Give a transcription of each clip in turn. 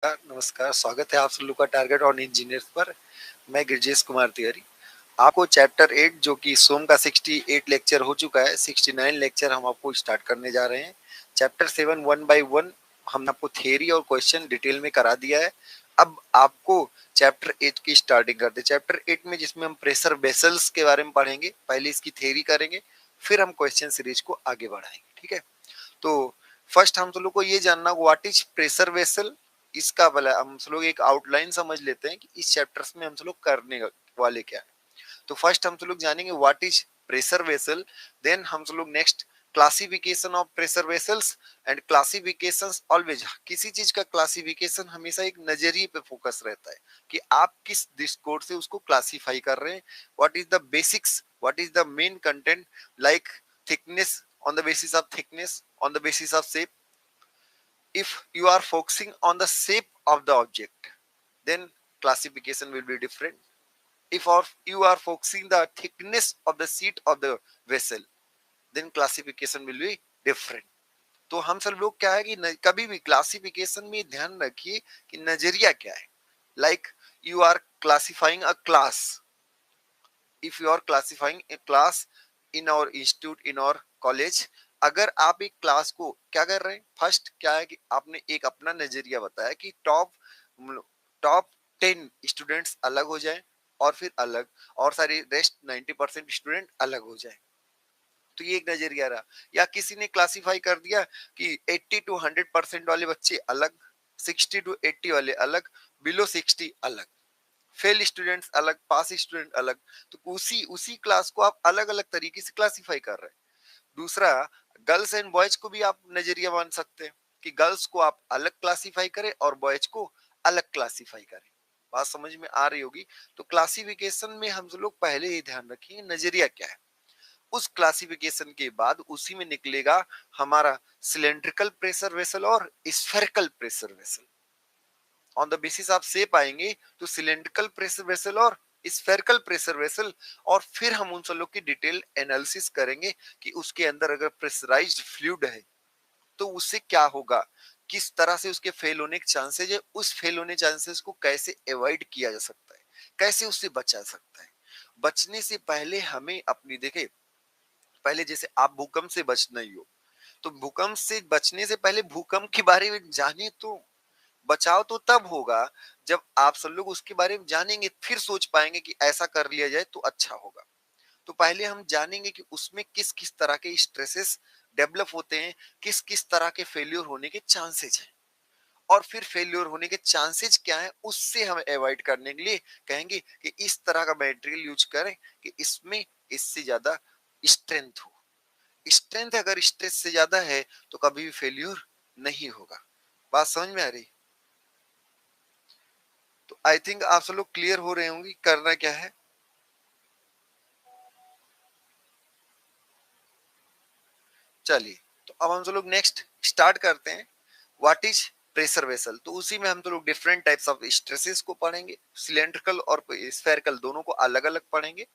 नमस्कार, स्वागत है आप सब लोग का टारगेट ऑन इंजीनियर्स पर। मैं गिरजेश कुमार तिवारी। आपको चैप्टर 8 जो कि सोम का 68 लेक्चर हो चुका है, 69 लेक्चर हम आपको स्टार्ट करने जा रहे हैं। चैप्टर 7 1 बाय 1 हमने आपको थियरी और क्वेश्चन डिटेल में करा दिया है। अब आपको चैप्टर 8 की स्टार्टिंग करते हैं। चैप्टर 8 में जिसमें हम प्रेशर वेसल्स के बारे में पढ़ेंगे, पहले इसकी थियरी करेंगे, फिर हम क्वेश्चन सीरीज को आगे बढ़ाएंगे। ठीक है, तो फर्स्ट हम सब लोग को ये जानना व्हाट इज प्रेशर वेसल। इसका भला हम सब लोग एक आउटलाइन समझ लेते हैं कि इस चैप्टर्स में हम सब लोग करने वाले क्या है। तो फर्स्ट हम सब लोग जानेंगे what is pressure vessel. Then हम सब लोग next classification of pressure vessels and classifications. Always किसी चीज का क्लासिफिकेशन हमेशा एक नजरिए पे फोकस रहता है कि आप किस दृष्टिकोण से उसको क्लासिफाई कर रहे हैं। What is the basics, what is the main content, like thickness, on the basis of thickness, on the basis of shape. If you are focusing on the shape of the object, then classification will be different. If you are focusing the thickness of the sheet of the vessel, then classification will be different. तो हम सब लोग क्या है कि कभी भी classification में ध्यान रखिए कि नजरिया क्या है। Like you are classifying a class, if you are classifying a class in our institute, in our college, अगर आप एक क्लास को क्या कर रहे हैं, फर्स्ट क्या है कि आपने एक अपना नजरिया बताया कि टॉप टॉप 10 स्टूडेंट्स अलग हो जाए और फिर अलग, और सारे रेस्ट 90% स्टूडेंट अलग हो जाए। तो ये एक नजरिया रहा। या किसी ने क्लासिफाई कर दिया कि 80 टू 100% वाले बच्चे अलग, 60 टू 80 वाले अलग, बिलो 60 अलग, फेल स्टूडेंट्स अलग, पास स्टूडेंट अलग। तो उसी उसी क्लास को आप अलग अलग तरीके से क्लासिफाई कर रहे हैं। दूसरा, गर्ल्स एंड बॉयज को भी आप नजरिया मान सकते हैं कि गर्ल्स को आप अलग क्लासिफाई करें और बॉयज को अलग क्लासिफाई करें। बात समझ में आ रही होगी। तो क्लासिफिकेशन में हम लोग पहले ही ध्यान रखेंगे नजरिया क्या है। उस क्लासिफिकेशन के बाद उसी में निकलेगा हमारा सिलेंड्रिकल प्रेशर वेसल और spherical pressure vessel. On the basis आप शेप आएंगे तो सिलेंड्रिकल प्रेशर वेसल और स्फेरिकल प्रेशर वेसल, और फिर हम उन सब लोग की डिटेल एनालिसिस करेंगे कि उसके अंदर अगर प्रेशराइज्ड फ्लूइड है तो उससे क्या होगा, किस तरह से उसके फेल होने के चांसेस है, उस फेल होने चांसेस को कैसे अवॉइड किया जा सकता है, कैसे उससे बचा सकता है। बचने से पहले हमें अपनी देखे, पहले जैसे आप भूकंप से बचना ही हो, तो भूकंप से बचने से पहले भूकंप के बारे में जानिए। तो बचाव तो तब होगा जब आप सब लोग उसके बारे में जानेंगे, फिर सोच पाएंगे कि ऐसा कर लिया जाए तो अच्छा होगा। तो पहले हम जानेंगे कि उसमें किस किस तरह के स्ट्रेसेस डेवलप होते हैं, किस किस तरह के फेल्योर होने के चांसेस हैं, और फिर फेल्योर होने के चांसेस क्या है उससे हम अवॉइड करने के लिए कहेंगे कि इस तरह का मटेरियल यूज करें कि इसमें इससे ज्यादा स्ट्रेंथ हो। स्ट्रेंथ अगर स्ट्रेस से ज्यादा है तो कभी भी फेल्योर नहीं होगा। बात समझ में आ रही। तो आई थिंक आप सब लोग क्लियर हो रहे होंगे करना क्या है। चलिए, तो अब हम सब लोग नेक्स्ट स्टार्ट करते हैं। What is pressure vessel. तो उसी में हम तो लोग डिफरेंट टाइप्स ऑफ स्ट्रेसेस को पढ़ेंगे, सिलेंड्रिकल और स्फेरिकल दोनों को अलग अलग पढ़ेंगे।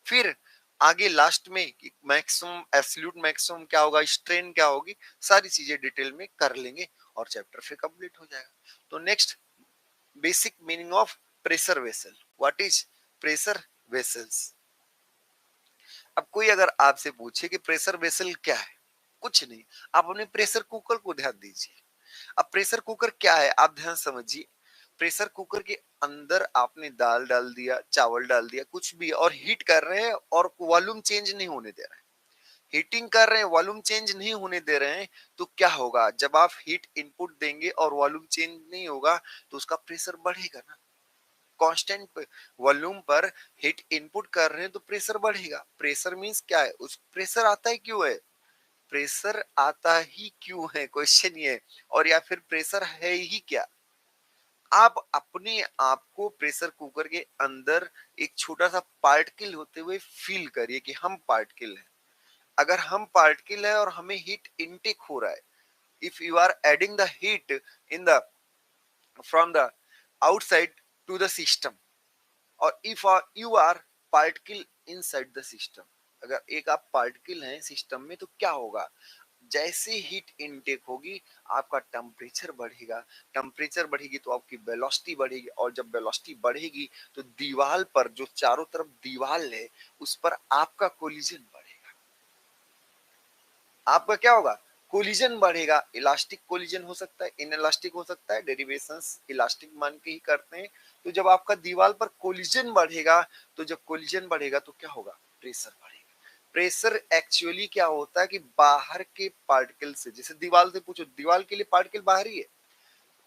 फिर आगे लास्ट में मैक्सिमम एब्सोल्यूट मैक्सिमम क्या होगा, स्ट्रेन क्या होगी, सारी चीजें डिटेल में कर लेंगे और चैप्टर फिर कंप्लीट हो जाएगा। तो next, basic meaning of pressure vessel. What is pressure vessels. अब कोई अगर आपसे पूछे कि प्रेशर वेसल क्या है, कुछ नहीं, आप अपने प्रेशर कुकर को ध्यान दीजिए। अब प्रेशर कुकर क्या है आप ध्यान समझिए। प्रेशर कुकर के अंदर आपने दाल डाल दिया, चावल डाल दिया, कुछ भी, और हीट कर रहे हैं और वॉल्यूम चेंज नहीं होने दे रहे हैं। हीटिंग कर रहे हैं, वॉल्यूम चेंज नहीं होने दे रहे हैं, तो क्या होगा, जब आप हीट इनपुट देंगे और वॉल्यूम चेंज नहीं होगा तो उसका प्रेशर बढ़ेगा ना। कांस्टेंट वॉल्यूम पर हीट इनपुट कर रहे हैं तो प्रेशर बढ़ेगा। प्रेशर मींस क्या है, उस प्रेशर आता है क्यों है, प्रेशर आता ही क्यों है, क्वेश्चन ये है। और या फिर प्रेशर है ही क्या। आप अपने आप को प्रेशर कुकर के अंदर एक छोटा सा पार्टिकल होते हुए फील करिए कि हम पार्टिकल हैं। अगर हम पार्टिकल है और हमें हीट इनटेक हो रहा है, if you are adding the heat in the from the outside to the system, और if you are particle inside the system, अगर एक आप पार्टिकल हैं सिस्टम में तो क्या होगा, जैसे हीट इनटेक होगी आपका टेम्परेचर बढ़ेगा, टेम्परेचर बढ़ेगी तो आपकी वेलोसिटी बढ़ेगी, और जब वेलोसिटी बढ़ेगी तो दीवार पर जो चारों तरफ दीवार है उस पर आपका कोलिजन बढ़ेगा। आपका क्या होगा? कोलिजन बढ़ेगा। इलास्टिक कोलिजन हो सकता है, इनइलास्टिक हो सकता है, डेरिवेशंस इलास्टिक मान के ही करते हैं। तो जब आपका दीवार पर कोलिजन बढ़ेगा, तो जब कोलिजन बढ़ेगा तो क्या होगा? प्रेशर बढ़ेगा। प्रेशर एक्चुअली क्या होता है कि बाहर के पार्टिकल से, जैसे दीवार से पूछो, दीवार के लिए पार्टिकल बाहर ही है,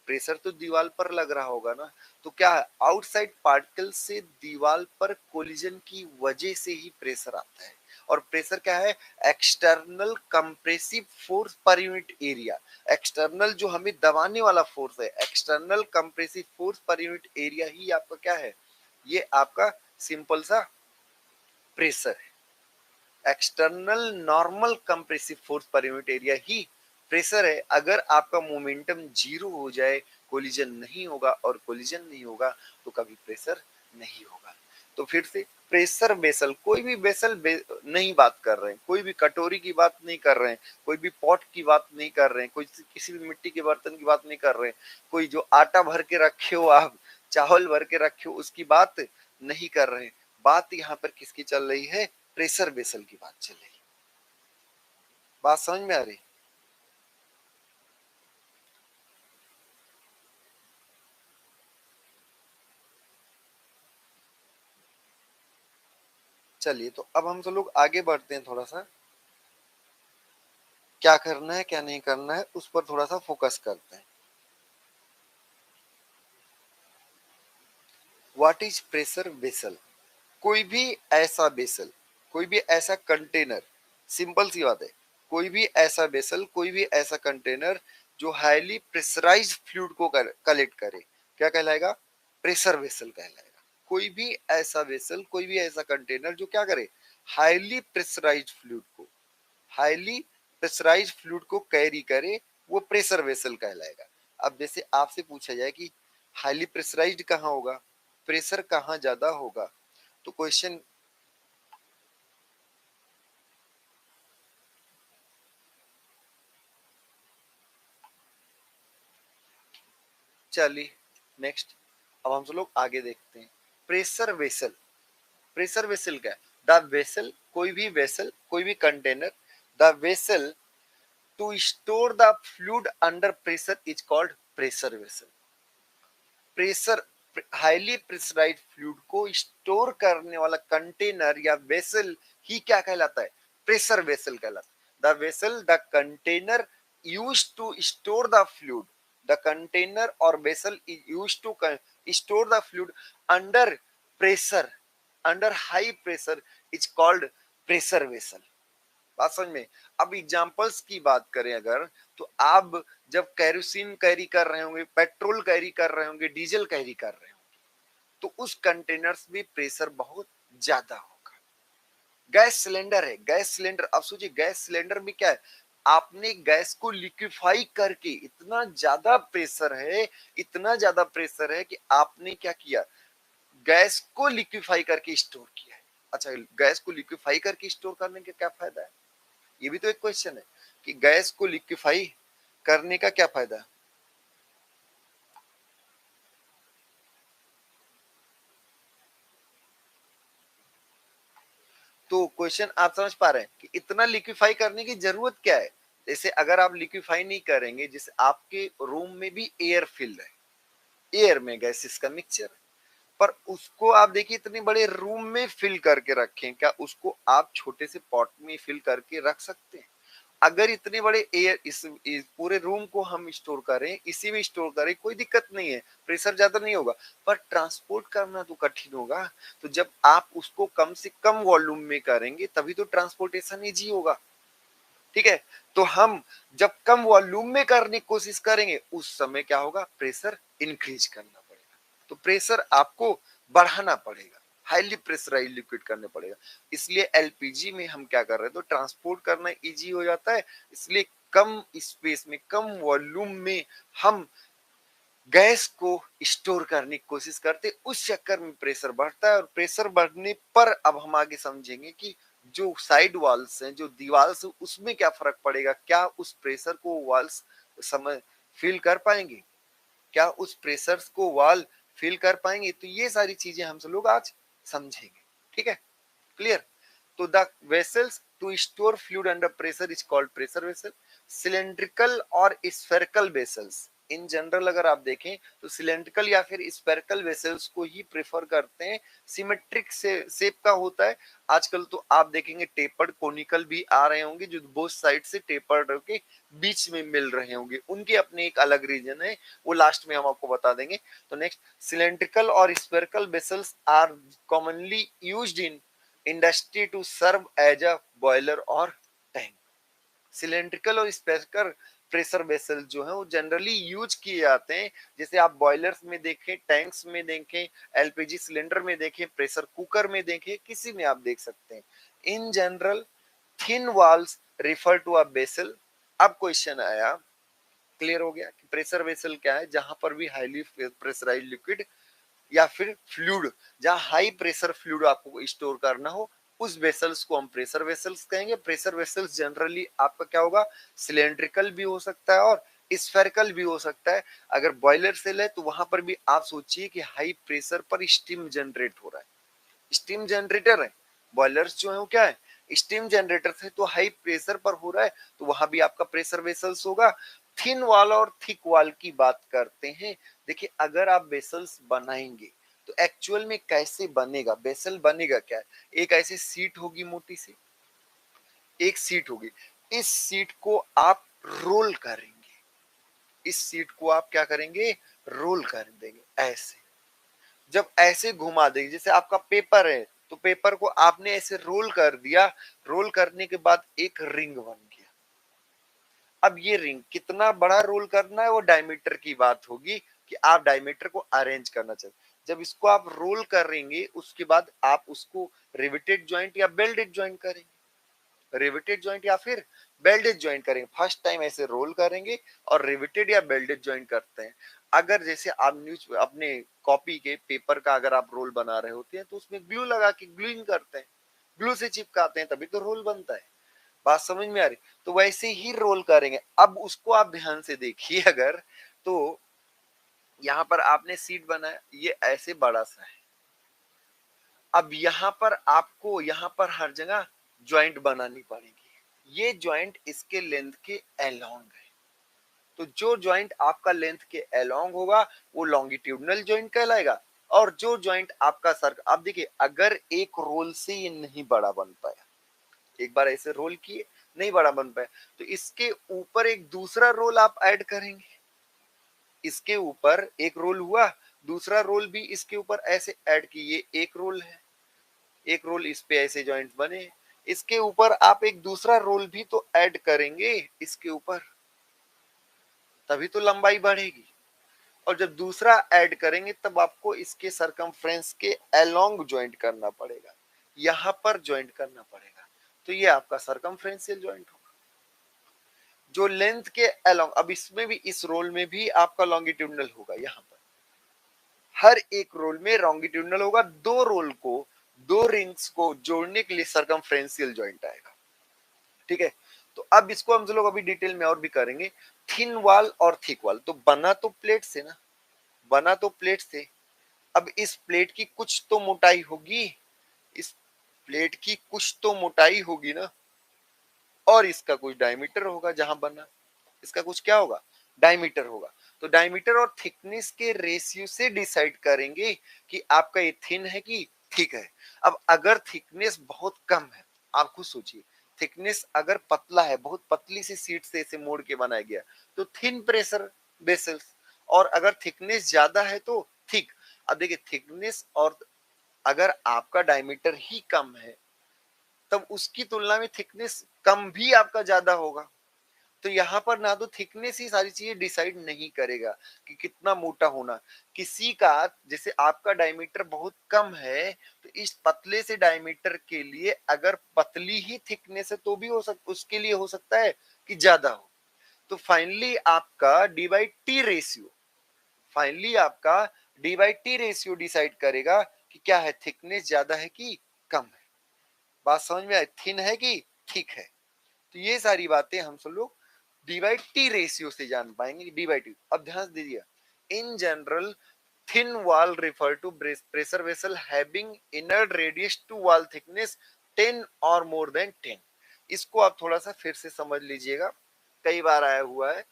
प्रेशर तो दीवार पर लग रहा होगा ना। तो क्या है? आउटसाइड पार्टिकल से दीवार पर कोलिजन की वजह से ही प्रेशर आता है। और प्रेशर क्या है? External compressive force per unit area. External जो हमें दबाने वाला फोर्स है, external compressive force per unit area ही आपका क्या है? ये आपका सिंपल सा प्रेशर है। External normal compressive force per unit area ही प्रेशर है। अगर आपका मोमेंटम जीरो हो जाए, कोलिजन नहीं होगा, और कोलिजन नहीं होगा तो कभी प्रेशर नहीं होगा। तो फिर से प्रेशर वेसल, कोई भी वेसल नहीं बात कर रहे हैं, कोई भी कटोरी की बात नहीं कर रहे हैं, कोई भी पॉट की बात नहीं कर रहे हैं, कोई किसी भी मिट्टी के बर्तन की बात नहीं कर रहे हैं, कोई जो आटा भर के रखे हो आप, चावल भर के रखे हो, उसकी बात नहीं कर रहे हैं। बात यहाँ पर किसकी चल रही है? प्रेशर वेसल की बात चल रही है। बात समझ में आ रही? चलिए, तो अब हम सब लोग आगे बढ़ते हैं। थोड़ा सा क्या करना है क्या नहीं करना है उस पर थोड़ा सा फोकस करते हैं। What is pressure vessel? कोई भी ऐसा वेसल, कोई भी ऐसा कंटेनर, सिंपल सी बात है, कोई भी ऐसा वेसल, कोई भी ऐसा कंटेनर जो हाईली प्रेशराइज्ड फ्लूइड को कलेक्ट करे, क्या कहलाएगा? प्रेशर वेसल कहलाएगा। कोई भी ऐसा वेसल, कोई भी ऐसा कंटेनर जो क्या करे? हाईली प्रेशराइज्ड फ्लूइड को, हाईली प्रेशराइज्ड फ्लूइड को कैरी करे, वो प्रेशर वेसल कहलाएगा। अब जैसे आपसे पूछा जाए कि हाईली प्रेशराइज्ड कहाँ होगा, प्रेशर कहाँ ज्यादा होगा, तो क्वेश्चन, चलिए नेक्स्ट, अब हम सब लोग आगे देखते हैं। प्रेशर वेसल, प्रेशर वेसल क्या है? द वेसल, कोई भी वेसल, कोई भी container, the vessel to store the fluid under pressure is called pressure vessel. Pressure, highly pressurised fluid को स्टोर करने वाला कंटेनर या वेसल ही क्या कहलाता है? प्रेशर वेसल कहलाता है। The vessel, the container used to store the fluid, the container और vessel is used to store the fluid under pressure, under high pressure is called pressure vessel. बात समझ में? अब एग्जांपल्स की बात करें अगर, तो आप जब कैरोसिन कैरी कर रहे होंगे, पेट्रोल कैरी कर रहे होंगे, डीजल कैरी कर रहे होंगे, तो उस कंटेनर्स में प्रेशर बहुत ज्यादा होगा। गैस सिलेंडर है, गैस सिलेंडर, अब सोचिए गैस सिलेंडर में क्या है? आपने गैस को लिक्विफाई करके, इतना ज्यादा प्रेशर है, इतना ज्यादा प्रेशर है कि आपने क्या किया? गैस को लिक्विफाई करके स्टोर किया है। अच्छा, गैस को लिक्विफाई करके स्टोर करने का क्या फायदा है? ये भी तो एक क्वेश्चन है कि गैस को लिक्विफाई करने का क्या फायदा है। तो क्वेश्चन आप समझ पा रहे हैं कि इतना लिक्विफाई करने की जरूरत क्या है? जैसे अगर आप लिक्विफाई नहीं करेंगे, जैसे आपके रूम में भी एयर फिल्ड है, एयर में गैसेस का मिक्सचर, पर उसको आप देखिए इतने बड़े रूम में फिल करके रखें, क्या उसको आप छोटे से पॉट में फिल करके रख सकते हैं? अगर इतने बड़े एयर, इस पूरे रूम को हम स्टोर करें, इसी में स्टोर करें, कोई दिक्कत नहीं है, प्रेशर ज्यादा नहीं होगा, पर ट्रांसपोर्ट करना तो कठिन होगा। तो जब आप उसको कम से कम वॉल्यूम में करेंगे तभी तो ट्रांसपोर्टेशन इजी होगा। ठीक है, तो हम जब कम वॉल्यूम में करने की कोशिश करेंगे उस समय क्या होगा? प्रेशर इंक्रीज करना पड़ेगा। तो प्रेशर आपको बढ़ाना पड़ेगा, हाईली प्रेशराइज लिक्विड करने पड़ेगा। इसलिए एलपीजी में हम क्या कर रहे हैं? तो ट्रांसपोर्ट करना इजी हो जाता है, इसलिए कम स्पेस में, कम वॉल्यूम में हम गैस को स्टोर करने की कोशिश करते, उस चक्कर में प्रेशर बढ़ता है। और प्रेशर बढ़ने पर अब हम आगे समझेंगे कि जो साइड वॉल्स हैं, जो दीवार से, उसमें क्या फर्क पड़ेगा, क्या उस प्रेशर को वॉल्स समझ फील कर पाएंगे, क्या उस प्रेशर को वॉल फील कर पाएंगे। तो ये सारी चीजें हम सब लोग आज समझेंगे, ठीक है, क्लियर। तो the vessels to store fluid under pressure is called pressure vessel. Cylindrical और स्फेरिकल वेसल्स, इन जनरल अगर आप देखें तो सिलेंड्रिकल या फिर स्फेरिकल वेसल्स को ही प्रेफर करते हैं, सिमेट्रिक से शेप का होता है। आजकल तो आप देखेंगे टेपर्ड कोनिकल भी आ रहे होंगे, जो बोथ साइड से टेपर्ड के बीच में मिल रहे होंगे, उनके अपने एक अलग रीजन है, वो लास्ट में हम आपको बता देंगे। तो नेक्स्ट, सिलेंड्रिकल और spherical vessels are commonly used in industry to serve as a boiler और टैंक। सिलेंड्रिकल और स्फेरिकल प्रेशर वेसल जो है वो जनरली यूज किए जाते हैं, जैसे आप बॉयलर्स में देखें, टैंक्स में देखें, एलपीजी सिलेंडर में देखें, प्रेशर कुकर में देखें, किसी में आप देख सकते हैं। In general thin walls refer to a vessel. अब क्वेश्चन आया, क्लियर हो गया कि प्रेशर वेसल क्या है, जहां पर भी हाईली प्रेशराइज्ड लिक्विड या फिर फ्लूइड, जहां हाई प्रेशर फ्लूइड आपको स्टोर करना हो, उस वेसल्स को हम प्रेशर वेसल्स कहेंगे। प्रेशर वेसल्स जनरली आपका क्या होगा, सिलेंड्रिकल भी हो सकता है और स्फेरिकल भी हो सकता है। अगर बॉयलर सेल है तो वहां पर भी आप सोचिए कि हाई प्रेशर पर स्टीम जनरेट हो रहा है, स्टीम जनरेटर है, बॉयलर्स जो है वो क्या है, स्टीम जनरेटर है, तो हाई प्रेशर पर हो रहा है, तो वहां भी आपका प्रेशर वेसल्स होगा। थिन वाल और थिक वाल की बात करते हैं। देखिए अगर आप वेसल्स बनाएंगे तो एक्चुअल में कैसे बनेगा, वेसल बनेगा क्या है, एक ऐसी सीट होगी मोटी सी, एक सीट होगी, इस सीट को आप रोल करेंगे, इस सीट को आप क्या करेंगे, रोल कर देंगे ऐसे। जब ऐसे घुमा देंगे, जैसे आपका पेपर है तो पेपर को आपने ऐसे रोल कर दिया, रोल करने के बाद एक रिंग बन गया। अब ये रिंग कितना बड़ा रोल करना है वो डायमीटर की बात होगी, कि आप डायमीटर को अरेंज करना चाहिए। जब इसको आप रोल करेंगे उसके बाद आप उसको रिवेटेड जॉइंट या बेल्टेड जॉइंट करेंगे, रिवेटेड जॉइंट या फिर बेल्टेड जॉइंट करेंगे। फर्स्ट टाइम ऐसे रोल करेंगे और रिवेटेड या बेल्टेड जॉइंट करते हैं। अगर जैसे आप न्यूज अपने कॉपी के पेपर का अगर आप रोल बना रहे होते हैं तो उसमें ग्लू लगा के ग्लूइंग करते हैं, ग्लू से चिपकाते हैं, तभी तो रोल बनता है। बात समझ में आ रही, तो वैसे ही रोल करेंगे। अब उसको आप ध्यान से देखिए, अगर तो यहाँ पर आपने सीट बनाया, ये ऐसे बड़ा सा है, अब यहाँ पर आपको यहाँ पर हर जगह ज्वाइंट बनानी पड़ेगी, ये ज्वाइंट इसके लेंथ के अलोंग है, तो जो ज्वाइंट आपका लेंथ के अलोंग होगा वो लॉन्गिट्यूडनल ज्वाइंट कहलाएगा। और जो ज्वाइंट आपका सर्कल, आप देखिए अगर एक रोल से ये नहीं बड़ा बन पाया, एक बार ऐसे रोल किए नहीं बड़ा बन पाया, तो इसके ऊपर एक दूसरा रोल आप ऐड करेंगे, इसके ऊपर एक रोल हुआ, दूसरा रोल भी इसके ऊपर ऐसे ऐड किए, एक रोल है, एक रोल इस पे ऐसे जॉइंट बने, इसके ऊपर आप एक दूसरा रोल भी तो ऐड करेंगे इसके ऊपर, तभी तो लंबाई बढ़ेगी। और जब दूसरा ऐड करेंगे तब आपको इसके सरकमफ्रेंस के अलोंग ज्वाइंट करना पड़ेगा, यहां पर ज्वाइंट करना पड़ेगा, तो ये आपका सरकमफ्रेंशियल ज्वाइंट होगा जो लेंथ के अलोंग। अब इसमें भी, इस रोल में भी आपका लॉन्गिट्यूडनल होगा, यहाँ पर हर एक रोल में लॉन्गिट्यूडनल होगा, दो रोल को, दो रिंग्स को जोड़ने के लिए सरकमफ्रेंशियल ज्वाइंट आएगा, ठीक है। तो अब इसको हम लोग अभी डिटेल में और भी करेंगे। थिन वॉल और थिक वॉल, तो बना तो प्लेट से ना, बना तो प्लेट से, अब इस प्लेट की कुछ तो मोटाई होगी, इस प्लेट की कुछ तो मोटाई होगी ना, और इसका कुछ डायमीटर होगा, जहां बना इसका कुछ क्या होगा, डायमीटर होगा। तो डायमीटर और थिकनेस के रेशियो से डिसाइड करेंगे कि आपका ये थिन है कि थिक है। अब अगर थिकनेस बहुत कम है, आप खुद सोचिए, थिकनेस अगर पतला है, बहुत पतली सी सीट से इसे मोड़ के बनाया गया, तो थिन प्रेशर वेसल्स, और अगर थिकनेस ज्यादा है तो थिक। अब देखिए थिकनेस, और अगर आपका डायमीटर ही कम है तब उसकी तुलना में थिकनेस कम भी आपका ज्यादा होगा, तो यहाँ पर ना तो थिकनेस ही सारी चीजें डिसाइड नहीं करेगा कि कितना मोटा होना। किसी का, जैसे आपका डायमीटर बहुत कम है, तो इस पतले से डायमीटर के लिए अगर पतली ही थिकनेस है तो भी हो सकता, उसके लिए हो सकता है कि ज्यादा हो। तो फाइनली आपका D by T ratio, finally आपका D by T ratio decide करेगा कि क्या है, थिकनेस ज्यादा है कि कम है। बात समझ में आई? थिन है कि थिक है? तो ये सारी बातें हम सब लोग डी बाई टी रेशियो से जान पाएंगे, डी बाई टी। अब ध्यान दीजिए, in general thin wall refer to pressure vessel having inner radius to wall thickness 10 or more than 10। इसको आप थोड़ा सा फिर से समझ लीजिएगा, कई बार आया हुआ है।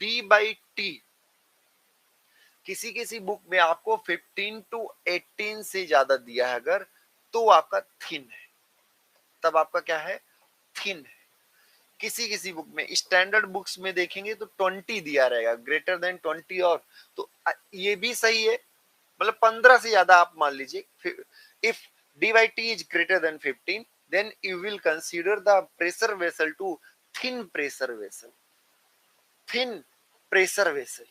डी बाई टी किसी किसी बुक में आपको 15 टू 18 से ज्यादा दिया है अगर, तो आपका थिन है, तब आपका क्या है? थिन है। किसी किसी बुक में, स्टैंडर्ड बुक्स में देखेंगे तो 20 दिया रहेगा, ग्रेटर देन 20, और तो ये भी सही है, मतलब 15 से ज्यादा आप मान लीजिए। If d by t is greater than 15 then you will consider the pressure vessel to thin pressure vessel, thin pressure vessel.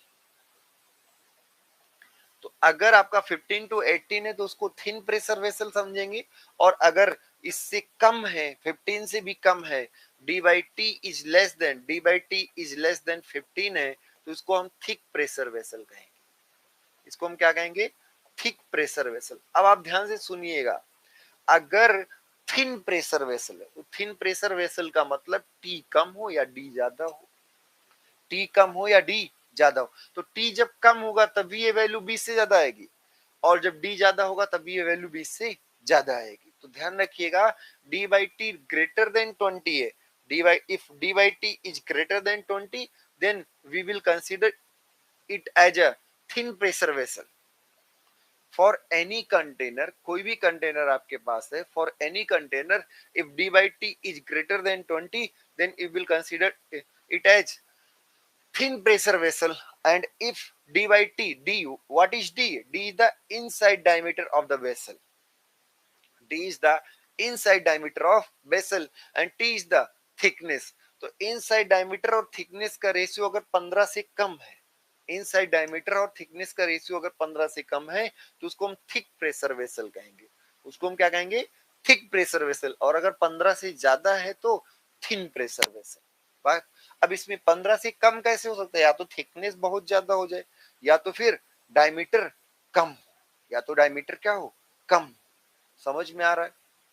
तो अगर आपका 15 टू 18 है तो उसको थिन प्रेशर वेसल समझेंगे, और अगर इससे कम है, 15 से भी कम है, d by t is less than, D by t is less than 15 है, तो इसको हम थिक प्रेशर वेसल कहेंगे। इसको हम क्या कहेंगे? Thick pressure vessel. अब आप ध्यान से सुनिएगा, अगर थिन प्रेशर वेसल है तो थिन प्रेशर वेसल का मतलब टी कम हो या डी ज्यादा हो, टी कम हो या डी ज्यादा हो। तो टी जब कम होगा तभी ये वैल्यू 20 से ज्यादा आएगी, और जब डी ज्यादा होगा तभी ये वैल्यू 20 से ज्यादा आएगी। तो ध्यान रखिएगा, d by t greater than 20 है, d by, if d by t is greater than 20 then we will consider it as a thin pressure vessel. For any container, कोई भी कंटेनर आपके पास है, for any container if d by t is greater than 20 then you will consider it as thin pressure vessel, and if d by t, d, what is d? D is the inside diameter of the vessel, d is the inside diameter of vessel and t is the thickness। तो inside diameter और thickness का ratio अगर 15 से कम है, inside diameter और thickness का ratio अगर 15 से कम है तो उसको हम थिक प्रेशर वेसल कहेंगे, उसको हम क्या कहेंगे? Thick pressure vessel. और अगर 15 से ज्यादा है तो थिन प्रेशर वेसल। अब इसमें 15 से कम कैसे हो सकता है? या तो थिकनेस बहुत ज्यादा हो जाए, या तो फिर डायमीटर कम हो, या तो डायमीटर क्या हो? कम। समझ में आ रहा है?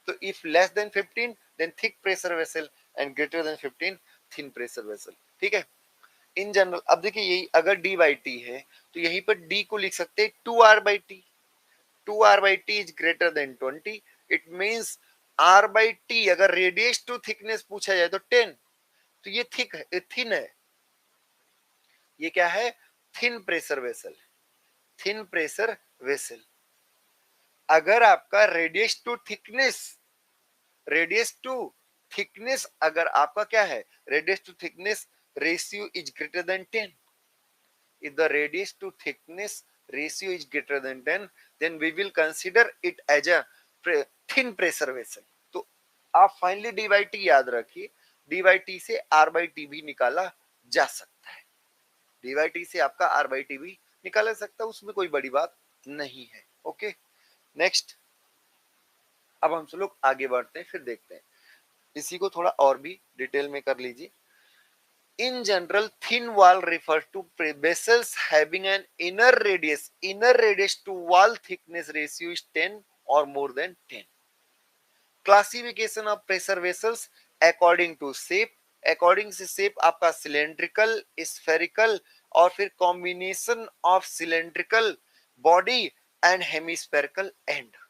तो if less than 15 then thick pressure vessel and greater than 15 thin pressure vessel. ठीक है, इन जनरल। अब देखिए, यही अगर डी बाई टी है तो यहीं पर डी को लिख सकते हैं 2r by T, 2r by t is greater than 20, it means r by T अगर रेडियस टू थिकनेस पूछा जाए तो 10, तो ये थिक है, थिन है, ये क्या है? Thin pressure vessel, thin pressure vessel. अगर आपका radius to thickness, radius to thickness अगर आपका क्या है? Radius to thickness ratio is greater than 10, if the radius to thickness ratio is greater than 10 then we will consider it as a thin pressure vessel। तो आप finally D by T याद रखिए, D by T से are by T भी निकाला जा सकता है, डी बाई टी से आपका आर बाई टी भी निकाला सकता है, उसमें कोई बड़ी बात नहीं है। Okay, next. अब हम सब लोग आगे बढ़ते हैं, फिर देखते हैं, इसी को थोड़ा और भी डिटेल में कर लीजिए। In general, thin wall refers to vessels having an inner radius to wall thickness ratio is 10 or more than 10। Classification of pressure vessels according to shape, according से shape आपका cylindrical, spherical और फिर combination of cylindrical body and hemispherical end।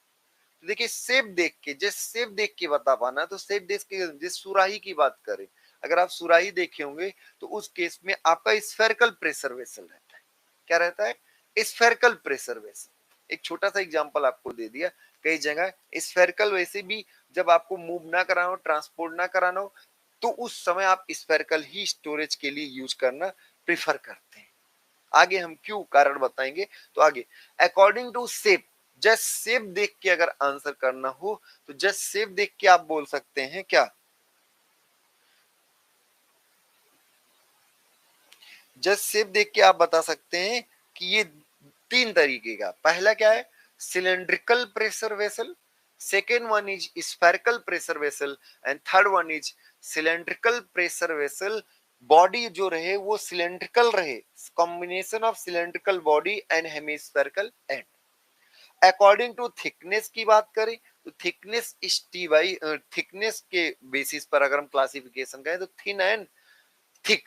तो देखिए, shape देख के, जिस shape देख के बता पाना, तो शेप देख के, जिस सुराही की बात करें, अगर आप सुराही देखे होंगे तो उस केस में आपका स्फेरिकल प्रेशर वेसल रहता है। क्या रहता है? Spherical pressure vessel. एक छोटा सा एग्जांपल आपको दे दिया, कई जगह स्फेरिकल वैसे भी जब आपको मूव ना कराना हो, ट्रांसपोर्ट ना कराना हो, तो उस समय आप स्फेरिकल ही स्टोरेज के लिए यूज करना प्रिफर करते हैं। आगे हम क्यों कारण बताएंगे। तो आगे, according to shape, just shape देख के अगर आंसर करना हो तो जस्ट शेप देख के आप बोल सकते हैं क्या? जस्ट शेप देख के आप बता सकते हैं कि ये तीन तरीके का। पहला क्या है? Cylindrical pressure vessel, second one is spherical pressure vessel and third one is cylindrical pressure vessel. Body जो रहे वो सिलेंड्रिकल रहे, combination of cylindrical body and hemispherical end. According to thickness की बात करें तो thickness is t by thickness के basis पर अगर हम क्लासिफिकेशन करें तो thin and thick.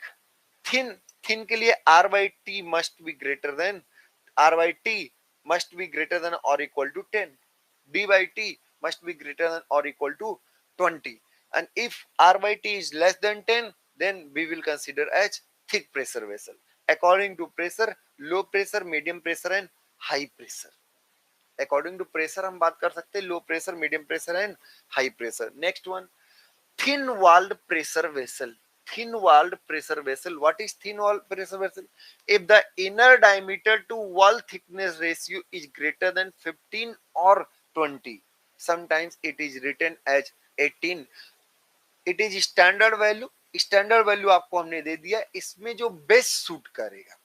Thin thin के लिए r by t must be greater than r by t must be greater then और equal to 10, d by t must be greater than or equal to 20, and if r by t is less than 10 then we will consider as thick pressure vessel according to pressure, low pressure, medium pressure and high pressure। According to pressure हम बात कर सकते हैं low pressure, medium pressure and high pressure. Next one, thin walled pressure vessel। thin walled pressure vessel, what is thin walled pressure vessel? If the inner diameter to wall thickness ratio is greater than 15 or 20, sometimes it is written as 18, it is standard value। Standard value आपको हमने दे दिया, इसमें जो best suit करेगा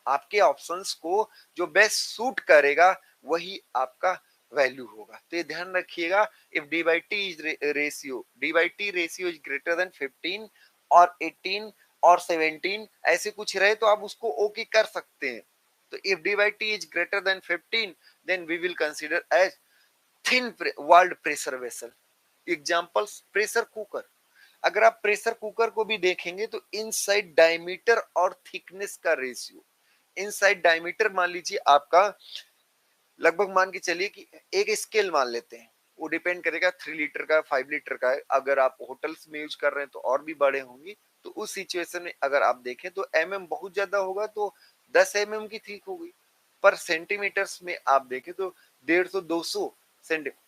आपके options को, जो best suit करेगा वही आपका वैल्यू होगा। तो ये ध्यान रखिएगा, if d by t is ratio, D by T ratio is greater than 15 और 18 और 17 ऐसे कुछ रहे तो आप उसको ओके कर सकते हैं। तो if d by t is greater than 15 then we will consider as thin walled pressure vessel. Examples, pressure cooker. अगर आप प्रेशर कुकर को भी देखेंगे तो इनसाइड डायमीटर और थिकनेस का रेशियो, इनसाइड डायमीटर मान लीजिए आपका लगभग मान के चलिए कि एक स्केल मान लेते हैं, वो डिपेंड करेगा 3 लीटर का 5 लीटर का है। अगर आप होटल्स में यूज कर रहे हैं तो और भी बड़े होंगे। तो उस सिचुएशन में अगर आप देखें तो एमएम बहुत ज्यादा होगा तो 10 एमएम की थिक होगी, पर सेंटीमीटर्स में आप देखें तो 150 200 सेंटीमीटर,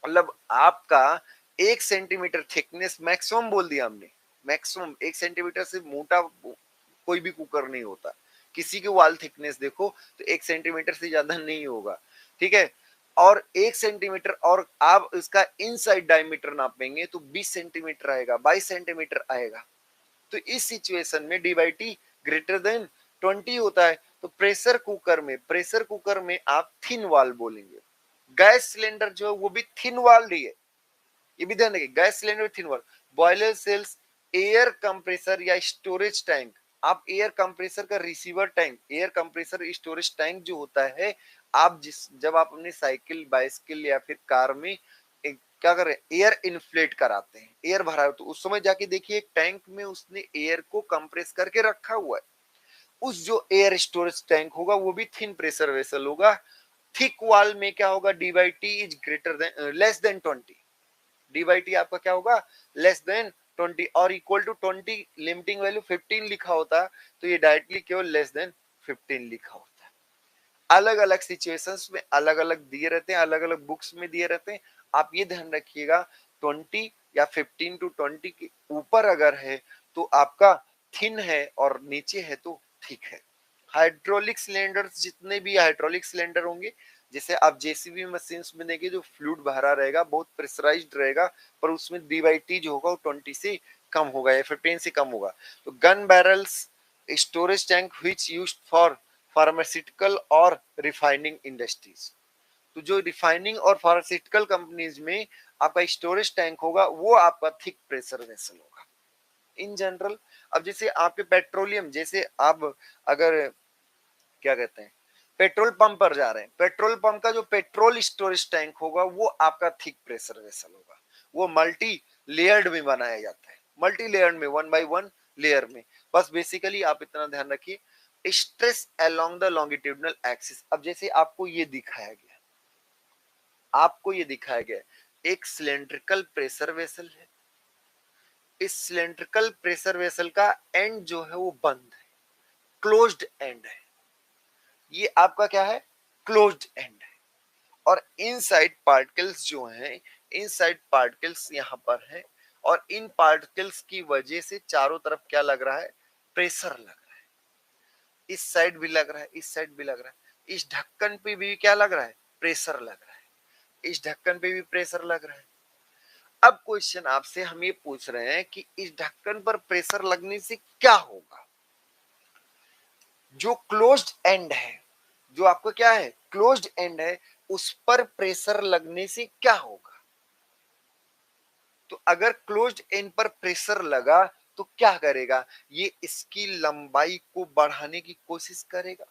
मतलब आपका 1 सेंटीमीटर थिकनेस मैक्सिमम बोल दिया हमने, मैक्सिमम 1 सेंटीमीटर से मोटा कोई भी कुकर नहीं होता। किसी के वॉल थिकनेस देखो तो 1 सेंटीमीटर से ज्यादा नहीं होगा, ठीक है। और 1 सेंटीमीटर और आप इसका इनसाइड डायमीटर नापेंगे तो 20 सेंटीमीटर आएगा, 22 सेंटीमीटर आएगा। तो इस सिचुएशन में D by t greater than 20 होता है। तो प्रेशर कुकर में आप थिन वॉल बोलेंगे। गैस सिलेंडर जो है वो भी थिन वॉल ही है, ये भी ध्यान रखिए, gas cylinder thin wall. Boiler shells, air compressor या स्टोरेज टैंक, आप एयर कंप्रेसर का receiver tank, air compressor storage tank जो होता है, आप जब आप अपनी साइकिल बाइसिकल या फिर कार में क्या कर रहे हैं, एयर इन्फ्लेट कराते हैं, एयर भरा है, तो उस समय जाके देखिए एक टैंक में उसने एयर को कंप्रेस करके रखा हुआ है। उस जो एयर स्टोरेज टैंक होगा वो भी थिन प्रेशर वेसल होगा। थिक वॉल में क्या होगा, D by t is greater than less than 20, D by T आपका क्या होगा, लेस देन 20 और इक्वल टू 20, लिमिटिंग वैल्यू 15 लिखा होता तो ये डायरेक्टली केवल लेस देन 15 लिखा होता है। अलग अलग सिचुएशंस में अलग अलग दिए रहते हैं, अलग अलग बुक्स में दिए रहते हैं। आप ये ध्यान रखिएगा 20 या 15 टू 20 के ऊपर अगर है तो आपका थिन है और नीचे है तो थिक है। हाइड्रोलिक सिलेंडर्स, जितने भी हाइड्रोलिक सिलेंडर होंगे, जैसे आप जेसीबी मशीन में देखिए जो फ्लूइड भरा रहेगा बहुत प्रेशराइज्ड रहेगा, पर उसमें डी बाई टी जो होगा वो 20 से कम होगा या 15 से कम होगा। तो gun barrels, storage tank which used for pharmaceutical और रिफाइनिंग इंडस्ट्रीज, तो जो रिफाइनिंग और फार्मास्यूटिकल कंपनीज में आपका स्टोरेज टैंक होगा वो आपका थिक प्रेशर वेसल होगा इन जनरल। अब जैसे आपके पेट्रोलियम, जैसे आप अगर क्या कहते हैं पेट्रोल पंप पर जा रहे हैं, पेट्रोल पंप का जो पेट्रोल स्टोरेज टैंक होगा वो आपका थिक प्रेशर वेसल होगा। वो मल्टी लेयर्ड में बनाया जाता है, मल्टी लेयर्ड में 1 बाई 1 लेयर में। बस बेसिकली आप इतना ध्यान रखिए, stress along the longitudinal axis. अब जैसे आपको ये दिखाया गया, आपको ये दिखाया गया एक सिलेंड्रिकल प्रेशर वेसल है, इस सिलेंड्रिकल प्रेशर वेसल का एंड जो है वो बंद है, क्लोज्ड एंड है। ये आपका क्या है, क्लोज्ड एंड है। और इनसाइड पार्टिकल्स जो हैं, इनसाइड पार्टिकल्स यहाँ पर हैं और इन पार्टिकल्स की वजह से चारों तरफ क्या लग रहा है, प्रेशर लग रहा है। इस साइड भी लग रहा है, इस साइड भी लग रहा है। इस ढक्कन पे भी क्या लग रहा है, प्रेशर लग रहा है। इस ढक्कन पे भी प्रेशर लग रहा है। अब क्वेश्चन आपसे हम ये पूछ रहे हैं कि इस ढक्कन पर प्रेशर लगने से क्या होगा। जो क्लोज्ड एंड है, जो आपका क्या है, क्लोज्ड एंड है, उस पर प्रेशर लगने से क्या होगा। तो अगर क्लोज्ड एंड पर प्रेशर लगा तो क्या करेगा, ये इसकी लंबाई को बढ़ाने की कोशिश करेगा।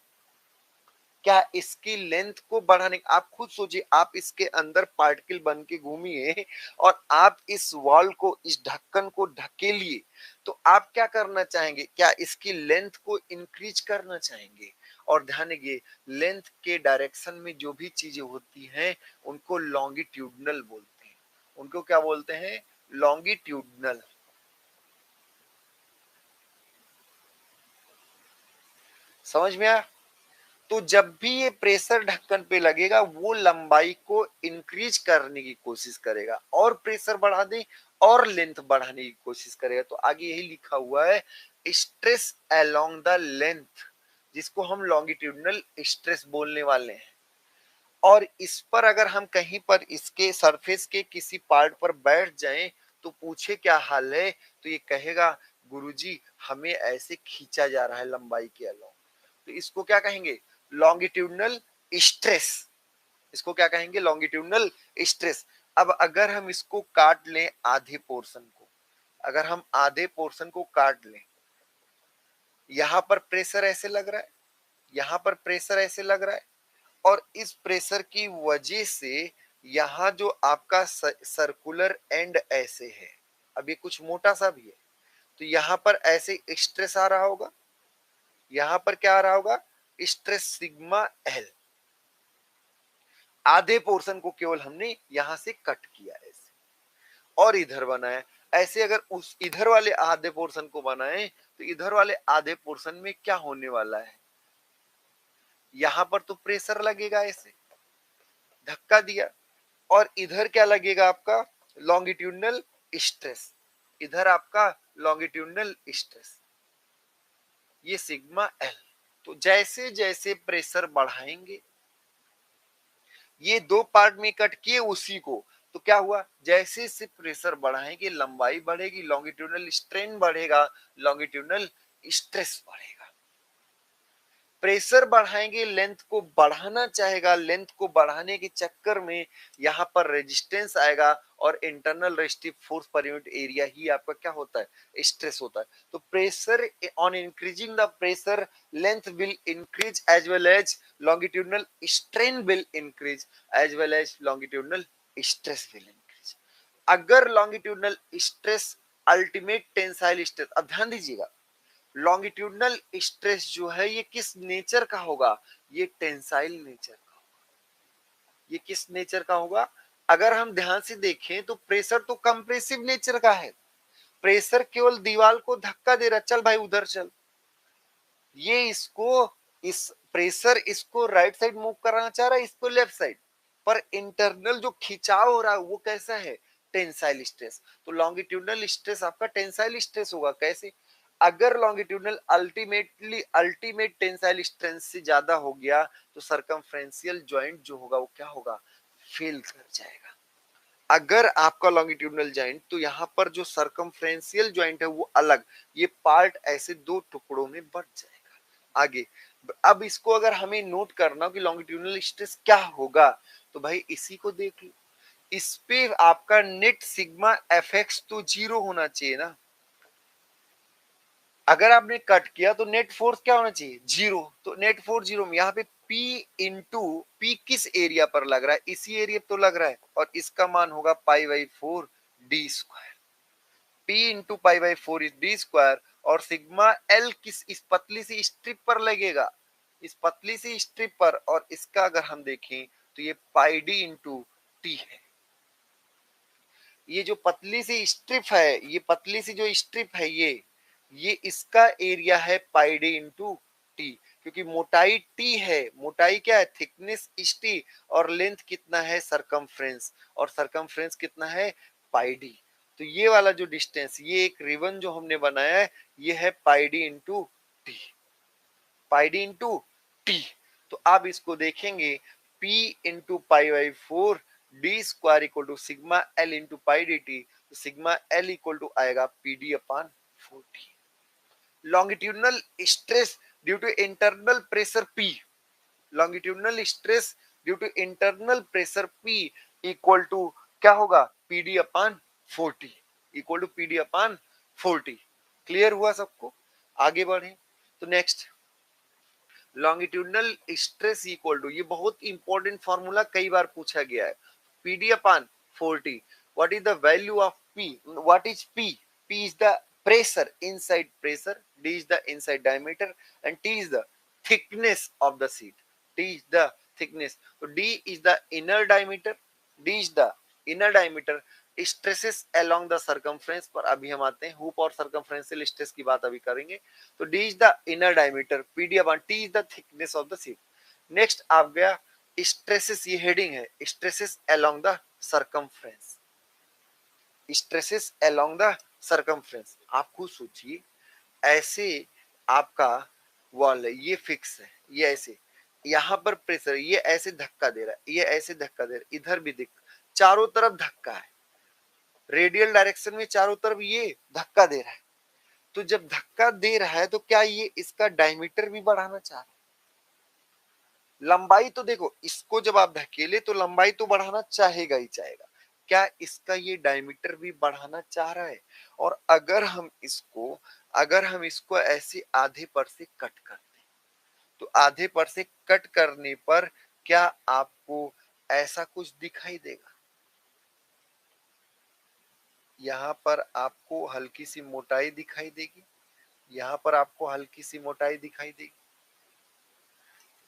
क्या इसकी लेंथ को बढ़ाने, आप खुद सोचिए, आप इसके अंदर पार्टिकल बन के घूमिए और आप इस वॉल को, इस ढक्कन को ढकेलिए, तो आप क्या करना चाहेंगे, क्या इसकी लेंथ को इंक्रीज करना चाहेंगे। और ध्यान दीजिए, लेंथ के डायरेक्शन में जो भी चीजें होती हैं उनको लॉन्गिट्यूडनल बोलते हैं। उनको क्या बोलते हैं, लॉन्गिट्यूडनल। समझ में आया। तो जब भी ये प्रेशर ढक्कन पे लगेगा वो लंबाई को इंक्रीज करने की कोशिश करेगा, और प्रेशर बढ़ा दे और लेंथ बढ़ाने की कोशिश करेगा। तो आगे यही लिखा हुआ है, स्ट्रेस अलोंग द लेंथ, जिसको हम लॉन्गिट्यूडनल स्ट्रेस बोलने वाले हैं। और इस पर अगर हम कहीं पर इसके सरफेस के किसी पार्ट पर बैठ जाएं तो पूछे क्या हाल है, तो ये कहेगा गुरुजी हमें ऐसे खींचा जा रहा है लंबाई के अलोंग। तो इसको क्या कहेंगे, लॉन्गिट्यूडनल स्ट्रेस। इसको क्या कहेंगे, लॉन्गिट्यूडनल स्ट्रेस। अब अगर हम इसको काट लें आधे पोर्शन को, अगर हम आधे पोर्शन को काट लें, यहां पर प्रेशर ऐसे लग रहा है, यहां पर प्रेशर ऐसे लग रहा है, और इस प्रेशर की वजह से यहाँ जो आपका सर्कुलर एंड ऐसे है, अब ये कुछ मोटा सा भी है, तो यहाँ पर ऐसे स्ट्रेस आ रहा होगा, यहाँ पर क्या आ रहा होगा, स्ट्रेस सिग्मा एल। आधे पोर्शन को केवल हमने यहां से कट किया ऐसे, और इधर बनाया ऐसे। अगर उस इधर वाले आधे पोर्शन को बनाए तो इधर वाले आधे पोर्शन में क्या होने वाला है, यहां पर तो प्रेशर लगेगा ऐसे, धक्का दिया, और इधर क्या लगेगा आपका, लॉन्गिट्यूडनल स्ट्रेस। इधर आपका लॉन्गिट्यूडनल स्ट्रेस, ये सिग्मा एल। तो जैसे जैसे प्रेशर बढ़ाएंगे, ये दो पार्ट में कट किए उसी को, तो क्या हुआ, जैसे से प्रेशर बढ़ाएंगे लंबाई बढ़ेगी, लॉन्गिट्यूडनल स्ट्रेन बढ़ेगा, लॉन्गिट्यूडनल स्ट्रेस बढ़ेगा। प्रेशर बढ़ाएंगे, लेंथ को बढ़ाना चाहेगा, लेंथ को बढ़ाने के चक्कर में यहाँ पर रेजिस्टेंस आएगा, और internal resistive force per unit area ही आपका क्या होता है, स्ट्रेस होता है। तो pressure on increasing the pressure, length will increase as well as longitudinal strain will increase as well as longitudinal stress will increase. अगर longitudinal stress ultimate tensile stress, अब ध्यान दीजिएगा, लॉन्गिट्यूडनल स्ट्रेस जो है ये किस नेचर का होगा, ये टेंसाइल नेचर का होगा। ये किस नेचर का होगा, अगर हम ध्यान से देखें तो प्रेशर तो कंप्रेसिव नेचर का है, प्रेशर केवल दीवार को धक्का दे रहा, चल भाई उधर चल, ये इसको, इस प्रेशर इसको राइट साइड मूव कराना चाह रहा है, इसको लेफ्ट साइड, पर इंटरनल जो खिंचाव हो रहा है वो कैसा है, टेंसाइल स्ट्रेस। तो लॉन्गिट्यूडनल स्ट्रेस आपका टेंसाइल स्ट्रेस होगा। कैसे, अगर लॉन्गिट्यूडनल अल्टीमेट टेंसाइल स्ट्रेंथ से ज्यादा हो गया तो सरकमफ्रेंशियल जॉइंट जो होगा वो क्या होगा, फेल कर जाएगा। अगर आपका लॉन्गिट्यूडनल जॉइंट, तो यहाँ पर जो सरकमफ्रेंशियल जॉइंट है वो अलग, ये पार्ट ऐसे दो टुकड़ों में बट जाएगा। आगे अब इसको अगर हमें नोट करना कि लॉन्गिट्यूडनल स्ट्रेस क्या होगा, तो भाई इसी को देख लो, इस पे आपका नेट सिग्मा एफ एक्स तो जीरो होना चाहिए ना। अगर आपने कट किया तो नेट फोर्स क्या होना चाहिए, जीरो। तो नेट फोर्स जीरो में यहाँ पे P इंटू पी किस एरिया पर लग रहा है, इसी एरिया तो लग रहा है, और इसका मान होगा पाई by 4 D square. P into pi by 4 is D square, और सिग्मा एल किस, इस पतली सी स्ट्रिप पर लगेगा, इस पतली सी स्ट्रिप पर, और इसका अगर हम देखें तो ये पाई डी इंटू टी है। ये जो पतली सी स्ट्रिप है, ये पतली सी जो स्ट्रिप है, ये इसका एरिया है पाई डी इंटू टी, क्योंकि मोटाई टी है, मोटाई क्या है, थिकनेस इस टी, और लेंथ कितना है, सरकमफ्रेंस, और सरकमफ्रेंस कितना है, पाई डी। तो ये वाला जो डिस्टेंस, ये एक रिबन जो हमने बनाया है, ये है pi D into T, pi D into T. तो आप इसको देखेंगे, P into pi by 4 D square equal to sigma L into pi D T, तो सिग्मा एल इक्वल टू आएगा P D upon 40। Longitudinal stress due to internal pressure P, longitudinal stress due to internal pressure P equal to क्या होगा, P D upon 40, equal to P D upon 40। Clear हुआ सबको, आगे बढ़े। तो next, longitudinal stress equal to, ये बहुत important formula कई बार पूछा गया है, PD upon 40। What is the value of P? What is P? P is the pressure, inside pressure, D is the inside diameter, and T is the thickness of the sheet. T is the thickness. So D is the inner diameter, D is the inner diameter, stresses along the circumference पर अभी हम आते हैं, hoop और circumferential stress की बात अभी करेंगे। तो D is the inner diameter, PD upon T is the thickness of the sheet. Next आप गया स्ट्रेसेस, ये हेडिंग है, stresses along the circumference, stresses along the circumference। आप खुद सोचिए, ऐसे आपका वॉल है, ये फिक्स है, ये ऐसे, यहाँ पर प्रेशर, ये ऐसे धक्का दे रहा है, ये ऐसे धक्का दे रहा है, इधर भी दिख, चारों तरफ धक्का है, रेडियल डायरेक्शन में चारों तरफ ये धक्का दे रहा है। तो जब धक्का दे रहा है तो क्या ये इसका डायमीटर भी बढ़ाना चाह रहा है? लंबाई तो देखो, इसको जब आप धकेले तो लंबाई तो बढ़ाना चाहेगा ही चाहेगा, क्या इसका ये डायमीटर भी बढ़ाना चाह रहा है? और अगर हम इसको ऐसे आधे पर से कट करते हैं, तो आधे पर से कट करने पर क्या आपको ऐसा कुछ दिखाई देगा? यहाँ पर आपको हल्की सी मोटाई दिखाई देगी, यहाँ पर आपको हल्की सी मोटाई दिखाई देगी।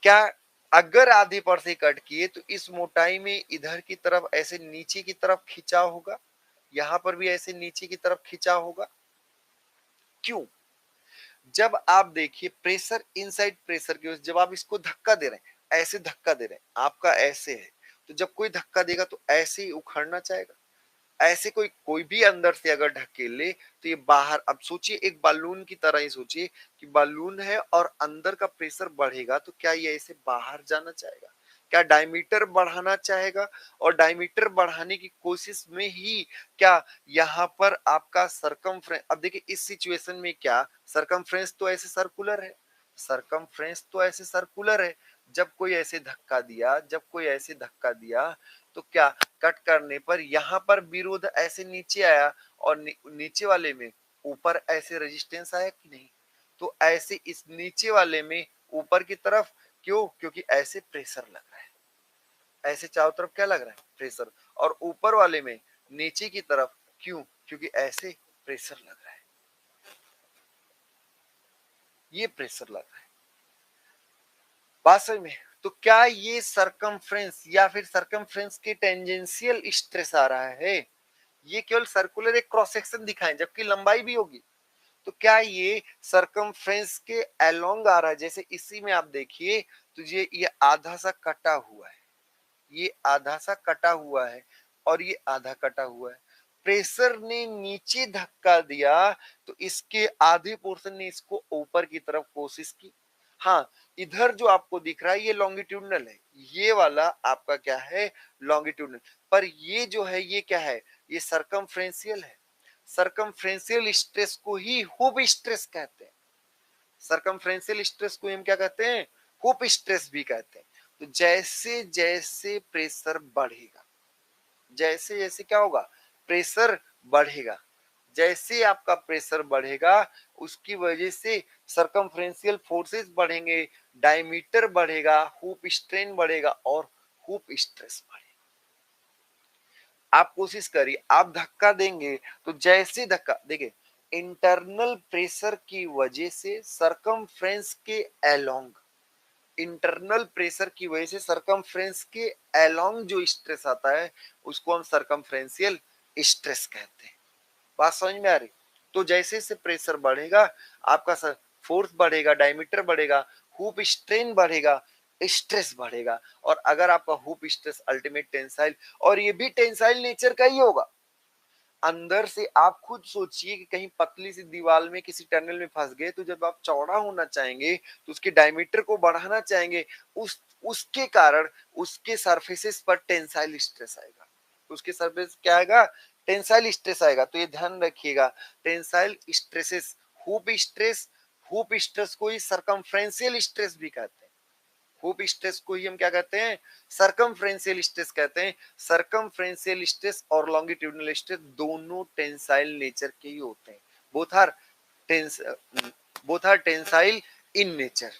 क्या अगर आधे पर से कट किए तो इस मोटाई में इधर की तरफ ऐसे नीचे की तरफ खिंचाव होगा, यहां पर भी ऐसे नीचे की तरफ खिंचाव होगा? क्यों? जब आप देखिए प्रेशर, इनसाइड प्रेशर की वजह से जब आप इसको धक्का दे रहे हैं, ऐसे धक्का दे रहे हैं, आपका ऐसे है, तो जब कोई धक्का देगा तो ऐसे ही उखड़ना चाहेगा। ऐसे कोई भी अंदर से अगर ढकेले तो ये बाहर, अब सोचिए एक बालून की तरह ही सोचिए कि बालून है और अंदर का प्रेशर बढ़ेगा तो क्या ये ऐसे बाहर जाना चाहेगा? क्या डायमीटर बढ़ाना चाहेगा? और डायमीटर बढ़ाने की कोशिश में ही क्या यहाँ पर आपका सरकमफ्रेंस, अब देखिए इस सिचुएशन में क्या सरकमफ्रेंस तो ऐसे सर्कुलर है, सरकमफ्रेंस तो ऐसे सर्कुलर है, जब कोई ऐसे धक्का दिया, जब कोई ऐसे धक्का दिया तो क्या कट करने पर यहाँ पर विरोध ऐसे नीचे आया और नीचे वाले में ऊपर ऐसे रेजिस्टेंस आया कि नहीं? तो ऐसे इस नीचे वाले में ऊपर की तरफ क्यों? क्योंकि ऐसे प्रेशर लग रहा है, ऐसे चारों तरफ क्या लग रहा है? प्रेशर। और ऊपर वाले में नीचे की तरफ क्यों? क्योंकि ऐसे प्रेशर लग रहा है, ये प्रेशर लग रहा है। बात समझ में? तो क्या ये सरकमफ्रेंस या फिर सरकमफ्रेंस के टेंजेंशियल स्ट्रेस आ रहा है? ये केवल सर्कुलर एक क्रॉस सेक्शन दिखाएं, जबकि लंबाई भी होगी। तो क्या ये सरकमफ्रेंस के अलोंग आ रहा है? जैसे इसी में आप देखिए तो ये आधा सा कटा हुआ है, ये आधा सा कटा हुआ है और ये आधा कटा हुआ है। प्रेशर ने नीचे धक्का दिया तो इसके आधे पोर्शन ने इसको ऊपर की तरफ कोशिश की। हाँ, इधर जो आपको दिख रहा है ये लॉन्गिट्यूडनल है, ये वाला आपका क्या है? लॉन्गिट्यूडनल। पर ये जो है ये क्या है? ये सरकमफ्रेंशियल है। सरकमफ्रेंशियल स्ट्रेस को ही हुप स्ट्रेस कहते हैं। सरकमफ्रेंशियल स्ट्रेस को हम क्या कहते हैं? हुप स्ट्रेस भी कहते हैं। तो जैसे जैसे प्रेशर बढ़ेगा, जैसे जैसे क्या होगा? प्रेशर बढ़ेगा, जैसे आपका प्रेशर बढ़ेगा उसकी वजह से सरकमफ्रेंशियल फोर्सेस बढ़ेंगे, डायमीटर बढ़ेगा, हुप स्ट्रेन बढ़ेगा और हुप स्ट्रेस बढ़ेगा। आप कोशिश करिए, आप धक्का देंगे तो जैसे धक्का देखिए, इंटरनल प्रेशर की वजह से सरकमफ्रेंस के अलोंग, इंटरनल प्रेशर की वजह से सरकमफ्रेंस के अलोंग जो स्ट्रेस आता है उसको हम सरकमफ्रेंशियल स्ट्रेस कहते हैं। बात समझ में आ रही? तो जैसे से प्रेशर बढ़ेगा आपका फोर्स बढ़ेगा, डायमीटर बढ़ेगा, हुप स्ट्रेन बढ़ेगा, स्ट्रेस बढ़ेगा। और अगर आपका हुप स्ट्रेस अल्टीमेट टेंसाइल, और ये भी टेंसाइल नेचर का ही होगा। अंदर से आप खुद सोचिए कि कहीं पतली सी दीवार में किसी टनल में फंस गए तो जब आप चौड़ा होना चाहेंगे तो उसके डायमीटर को बढ़ाना चाहेंगे, उसके कारण उसके सरफेसेस पर टेंसाइल स्ट्रेस आएगा। उसके सरफेस क्या आएगा? टेंसाइल स्ट्रेस आएगा। तो ये ध्यान रखिएगा, tensile stresses, hoop stress, hoop stress को ही सरकमफ्रेंशियल स्ट्रेस भी कहते हैं। हुप स्ट्रेस को ही हम क्या कहते हैं? सरकमफ्रेंशियल स्ट्रेस कहते हैं। सरकमफ्रेंशियल स्ट्रेस और लॉन्गिट्यूडनल स्ट्रेस दोनों टेंसाइल नेचर के ही होते हैं। Both are tense both are tensile in nature.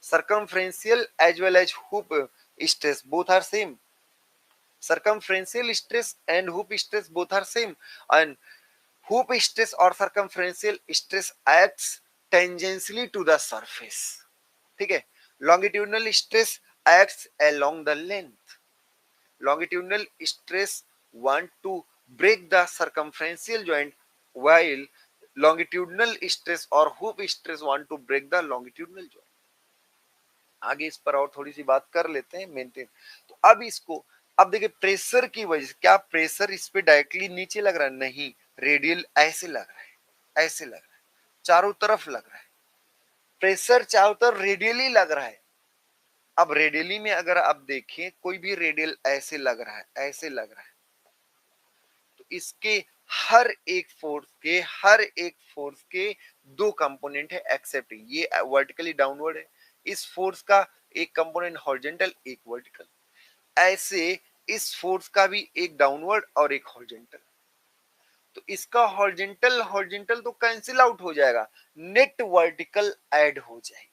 circumferential as well as hoop stress both are same. Circumferential stress and hoop stress both are same, and hoop stress or circumferential stress acts tangentially to the surface. ठीक है. Longitudinal stress acts along the length. Longitudinal stress want to break the circumferential joint, while longitudinal stress or hoop stress want to break the longitudinal joint. आगे इस पर और थोड़ी सी बात कर लेते हैं मेंटेन. तो अब इसको, अब देखिए प्रेशर की वजह से, क्या प्रेशर इस पे डायरेक्टली नीचे लग रहा है? नहीं, रेडियल ऐसे लग रहा है, ऐसे लग रहा है, चारों तरफ लग रहा है. प्रेशर चारों तरफ रेडियली लग रहा है. अब रेडियली में अगर आप देखें, कोई भी रेडियल ऐसे लग रहा है, ऐसे लग रहा है, तो इसके हर एक फोर्स के दो कंपोनेंट है एक्सेप्ट ये वर्टिकली डाउनवर्ड है. इस फोर्स का एक कंपोनेंट हॉरिजॉन्टल, एक वर्टिकल. ऐसे इस फोर्स का भी एक डाउनवर्ड और एक हॉरिजॉन्टल. तो इसका हॉरिजॉन्टल हॉरिजॉन्टल तो कैंसिल आउट हो जाएगा, नेट वर्टिकल ऐड हो जाएगी.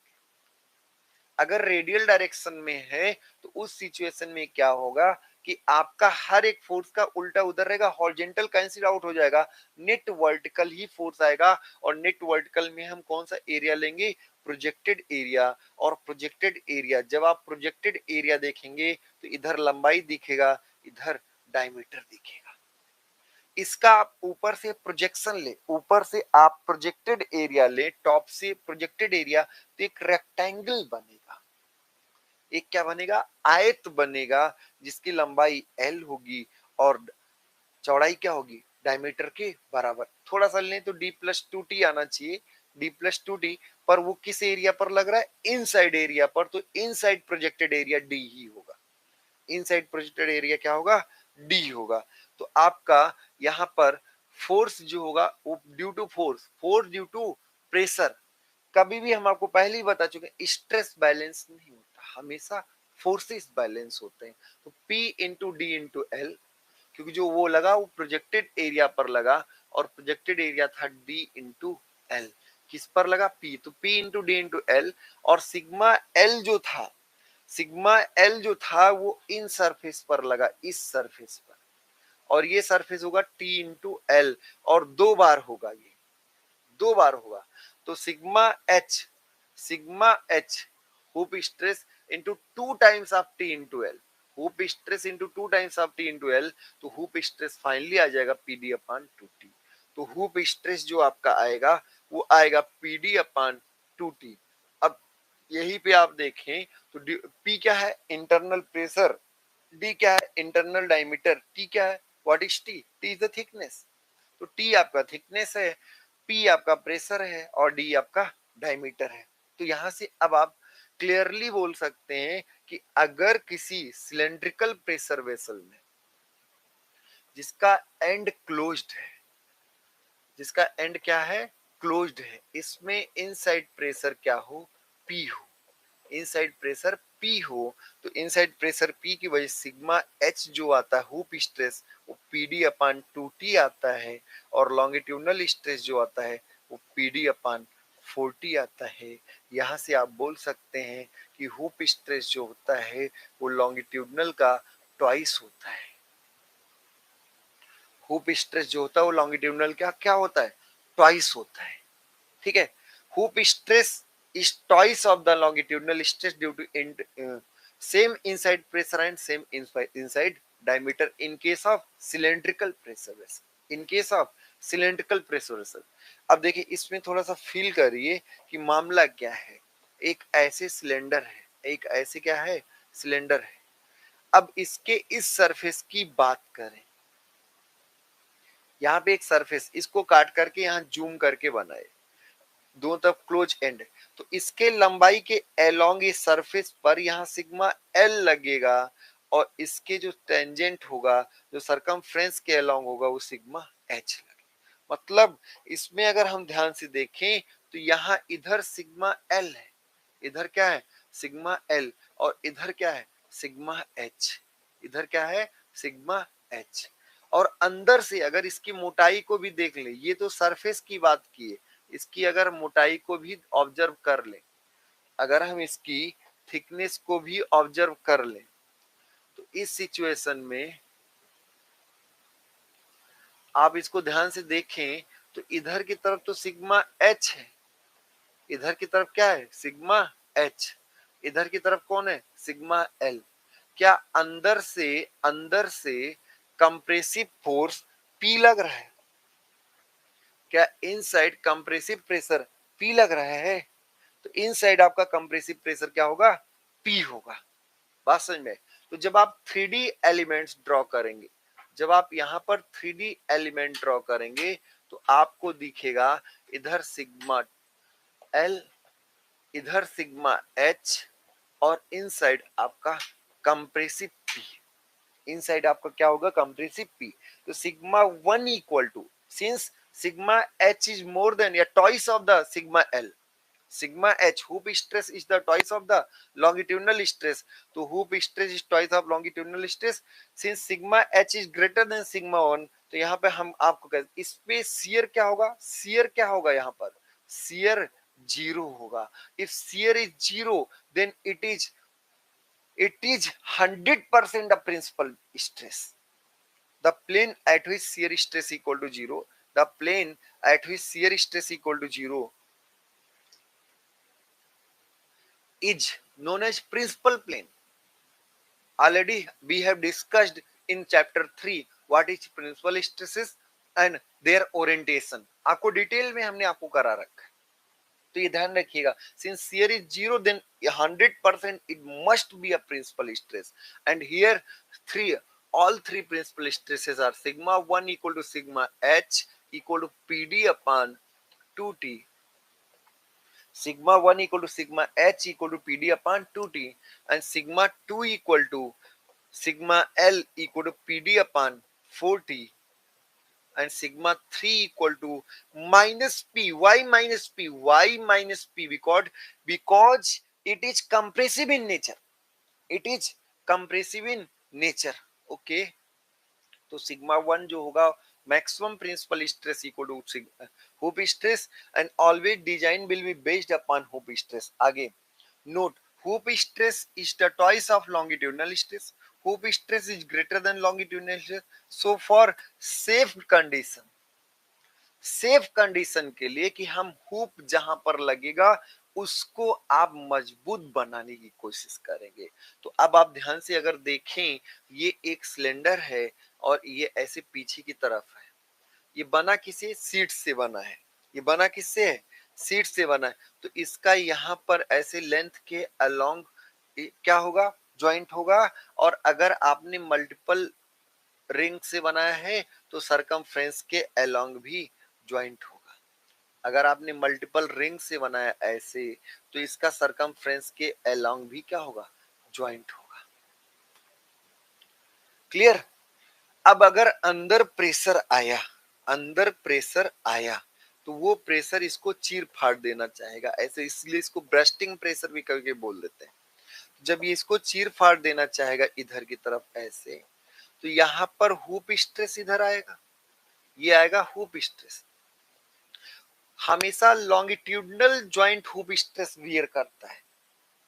अगर रेडियल डायरेक्शन में है तो उस सिचुएशन में क्या होगा कि आपका हर एक फोर्स का उल्टा उधर रहेगा, हॉरिजॉन्टल कैंसिल आउट हो जाएगा, नेट वर्टिकल ही फोर्स आएगा. और नेट वर्टिकल में हम कौन सा एरिया लेंगे? Projected area. और प्रोजेक्टेड एरिया, जब आप प्रोजेक्टेड एरिया देखेंगे तो इधर लंबाई दिखेगा, इधर डायमीटर दिखेगा. इसका आप ऊपर से प्रोजेक्शन ले, ऊपर से आप प्रोजेक्टेड एरिया ले, टॉप से प्रोजेक्टेड एरिया, तो एक रेक्टेंगल बनेगा. एक क्या बनेगा? आयत बनेगा, जिसकी लंबाई एल होगी और चौड़ाई क्या होगी? डायमीटर के बराबर. थोड़ा सा लें तो d+2t आना चाहिए, d+2t. पर वो किस एरिया पर लग रहा है? इनसाइड एरिया पर. तो इनसाइड प्रोजेक्टेड एरिया d ही होगा. इनसाइड प्रोजेक्टेड एरिया क्या होगा? d होगा. तो आपका यहाँ पर फोर्स जो होगा वो due to force due to pressure. कभी भी हम आपको पहले ही बता चुके हैं, स्ट्रेस बैलेंस नहीं होता, हमेशा फोर्सेस बैलेंस होते हैं. तो P into D into L, क्योंकि जो वो लगा वो प्रोजेक्टेड एरिया पर लगा, और प्रोजेक्टेड एरिया था D इंटू एल. किस पर लगा? P. तो P into D into L. और सिग्मा एल जो था, सिग्मा एल जो था वो इन सरफेस पर लगा, इस सरफेस पर. और ये सरफेस होगा T इंटू एल, और दो बार होगा, ये दो बार होगा. तो sigma H hoop stress into 2 times of T into L, hoop stress into 2 times of T into L. तो हुप स्ट्रेस फाइनली आ जाएगा PD अपॉन 2T. तो हुप स्ट्रेस जो आपका आएगा वो आएगा PD अपॉन 2T. अब यही पे आप देखें तो P क्या है? Internal pressure. D क्या है? Internal diameter. T क्या है? What is T? T is the thickness. तो T आपका थिकनेस है, P आपका प्रेशर है, और D आपका डायमीटर है. तो यहां से अब आप क्लियरली बोल सकते हैं कि अगर किसी सिलेंड्रिकल प्रेशर वेसल में जिसका एंड क्लोज्ड है, जिसका एंड क्या है? क्लोज्ड है, इसमें इनसाइड प्रेशर क्या हो? P हो. इनसाइड प्रेशर P हो, तो इनसाइड प्रेशर P की वजह से सिग्मा H जो आता है हुप स्ट्रेस, वो PD अपॉन 2T आता है. और लॉन्गिट्यूडनल स्ट्रेस जो आता है वो PD अपॉन 4T आता है. यहाँ से आप बोल सकते हैं कि हुप स्ट्रेस जो होता है वो लॉन्गिट्यूडनल का ट्वाइस होता है. हुप स्ट्रेस जो होता है वो लॉन्गिट्यूडनल का क्या होता है? ट्वाइस होता है. ठीक है. Hoop stress is twice of the longitudinal stress due to same inside pressure and same inside diameter in case of cylindrical pressure vessel. In case of cylindrical pressure vessel. अब देखिए इसमें थोड़ा सा फील करिए कि मामला क्या है. एक ऐसे सिलेंडर है, एक ऐसे क्या है? सिलेंडर है. अब इसके इस सरफेस की बात करें, यहाँ पे एक सरफेस, इसको काट करके यहाँ जूम करके बनाए, दोनों तरफ क्लोज एंड. तो इसके लंबाई के अलोंग इस सरफेस पर यहाँ सिग्मा एल लगेगा, और इसके जो टेंजेंट होगा, जो सरकमफ्रेंस के अलोंग होगा, वो सिग्मा एच लगेगा. मतलब इसमें अगर हम ध्यान से देखें तो यहाँ इधर सिग्मा एल है, इधर क्या है? Sigma L. और इधर क्या है? Sigma H. इधर क्या है? Sigma H. और अंदर से अगर इसकी मोटाई को भी देख ले, ये तो सरफेस की बात की है, इसकी अगर मोटाई को भी ऑब्जर्व कर ले अगर हम इसकी थिकनेस को भी ऑब्जर्व कर लें तो इस सिचुएशन में आप इसको ध्यान से देखें तो इधर की तरफ तो सिग्मा एच है, इधर की तरफ क्या है सिग्मा एच, इधर की तरफ कौन है सिग्मा एल। क्या अंदर से कंप्रेसिव फोर्स पी लग रहा है? क्या इनसाइड कंप्रेसिव प्रेशर पी लग रहा है? तो इनसाइड आपका कंप्रेसिव प्रेशर क्या होगा पी होगा। बात समझ में? तो जब आप 3D एलिमेंट्स ड्रॉ करेंगे, जब आप यहां पर 3D एलिमेंट ड्रॉ करेंगे तो आपको दिखेगा इधर सिग्मा एल, इधर सिग्मा एच और इनसाइड आपका कंप्रेसिव पी। इनसाइड आपका क्या होगा कंप्रेसिव पी। तो sigma one equal to, since sigma H is more than या twice of the sigma L, sigma h hoop stress is the twice of the longitudinal stress, तो hoop stress is twice of longitudinal stress, since sigma h is greater than sigma 1 तो यहाँ पे हम आपको कहते इस पे shear क्या होगा, shear क्या होगा यहाँ पर shear जीरो होगा। if shear is zero then it is 100% the principal stress, the plane at which shear stress equal to zero, the plane at which shear stress equal to zero is known as principal plane. Already we have discussed in chapter 3 what is principal stresses and their orientation. आपको detail में हमने आपको करा रखा है, तो ये ध्यान रखिएगा। since shear is zero then 100% it must be a principal stress, and here all three principal stresses are sigma 1 equal to sigma h equal to pd upon 2t, sigma 1 equal to sigma h equal to pd upon 2t, and sigma 2 equal to sigma l equal to pd upon 4t, and sigma 3 equal to minus p. Why minus p? Why minus p? Because it is compressive in nature, it is compressive in nature। okay, तो sigma one जो होगा maximum principal stress equal to hoop stress, and always design will be based upon hoop stress. आगे note, hoop stress is the twice of longitudinal stress, hoop stress is greater than longitudinal stress. So for safe condition, safe condition के लिए कि हम hoop जहां पर लगेगा उसको आप मजबूत बनाने की कोशिश करेंगे। तो अब आप ध्यान से अगर देखें, ये एक सिलेंडर है और ये ऐसे पीछे की तरफ है, ये बना किसी सीट से बना है, ये बना किससे है सीट से बना है। तो इसका यहाँ पर ऐसे लेंथ के अलोंग क्या होगा ज्वाइंट होगा, और अगर आपने मल्टीपल रिंग से बनाया है तो सरकमफ्रेंस के अलोंग भी ज्वाइंट होगा। अगर आपने मल्टीपल रिंग से बनाया ऐसे तो इसका सरकमफ्रेंस के अलोंग भी क्या होगा ज्वाइंट होगा। क्लियर? अब अगर अंदर प्रेशर आया, अंदर प्रेशर आया तो वो प्रेशर इसको चीर फाड़ देना चाहेगा ऐसे, इसलिए इसको ब्रस्टिंग प्रेशर भी करके बोल देते हैं। जब ये इसको चीर फाड़ देना चाहेगा इधर की तरफ ऐसे, तो यहाँ पर हुप स्ट्रेस इधर आएगा, ये आएगा हुप स्ट्रेस। हमेशा longitudinal joint hoop stress wear करता है।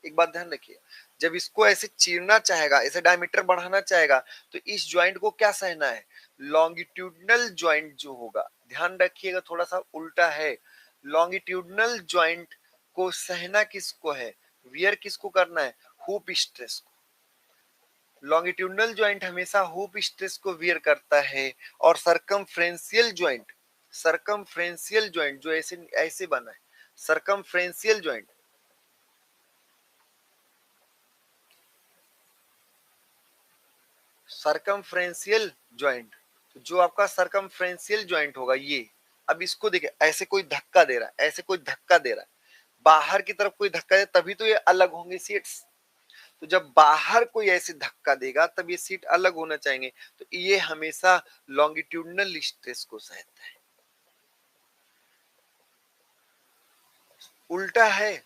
एक बात ध्यान रखिए, जब इसको ऐसे चीरना चाहेगा, ऐसे डायमीटर बढ़ाना चाहेगा, तो इस ज्वाइंट को क्या सहना है लॉन्गिट्यूडनल ज्वाइंट जो होगा, ध्यान रखिएगा थोड़ा सा उल्टा है, लॉन्गिट्यूडनल ज्वाइंट को सहना किसको है वियर किसको करना है हुप स्ट्रेस को। लॉन्गिट्यूडनल ज्वाइंट हमेशा हुप स्ट्रेस को वियर करता है, और सरकमफ्रेंशियल ज्वाइंट, सरकमफ्रेंशियल ज्वाइंट जो ऐसे ऐसे बना है, सरकमफ्रेंशियल ज्वाइंट, सरकमफ्रेंशियल ज्वाइंट, जो आपका सरकमफ्रेंशियल ज्वाइंट होगा ये, अब इसको देखिए ऐसे कोई धक्का दे रहा है, ऐसे कोई धक्का दे रहा है, बाहर की तरफ कोई धक्का दे तभी तो ये अलग होंगे सीट्स। तो जब बाहर कोई ऐसे धक्का देगा तब ये सीट अलग होना चाहेंगे, तो ये हमेशा लॉन्गिट्यूडनल स्ट्रेस को सहता है। उल्टा है,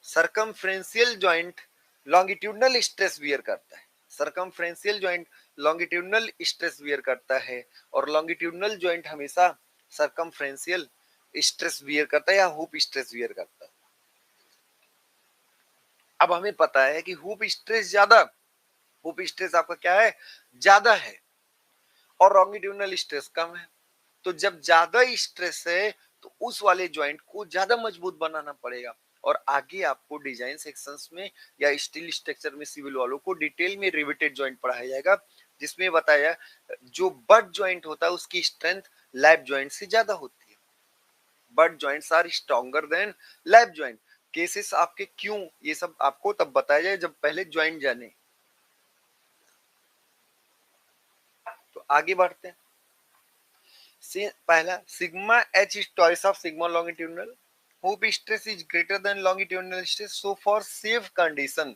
circumferential joint longitudinal stress wear करता है, circumferential joint longitudinal stress wear करता है, और लॉन्गिट्यूडनल ज्वाइंट हमेशा सरकमफ्रेंशियल स्ट्रेस वियर करता है या हुप स्ट्रेस वियर करता है। अब हमें पता है कि हुप स्ट्रेस ज्यादा, हुप स्ट्रेस आपका क्या है, ज्यादा है, और लॉन्गिट्यूडनल स्ट्रेस कम है। तो जब ज्यादा स्ट्रेस है तो उस वाले ज्वाइंट को ज्यादा मजबूत बनाना पड़ेगा। और आगे आपको डिजाइन सेक्शंस में या स्टील स्ट्रक्चर में सिविल वालों को डिटेल में रिवेटेड ज्वाइंट पढ़ाया जाएगा, जिसमें बताया जो बट ज्वाइंट होता है उसकी स्ट्रेंथ लैप ज्वाइंट से ज्यादा होती है। But joints are stronger than lap joint. Cases आपके क्यों, ये सब आपको तब बताया जाए जब पहले ज्वाइंट जाने। तो आगे बढ़ते हैं। पहला sigma H is twice of sigma longitudinal, hoop stress is greater than longitudinal stress, so for safe condition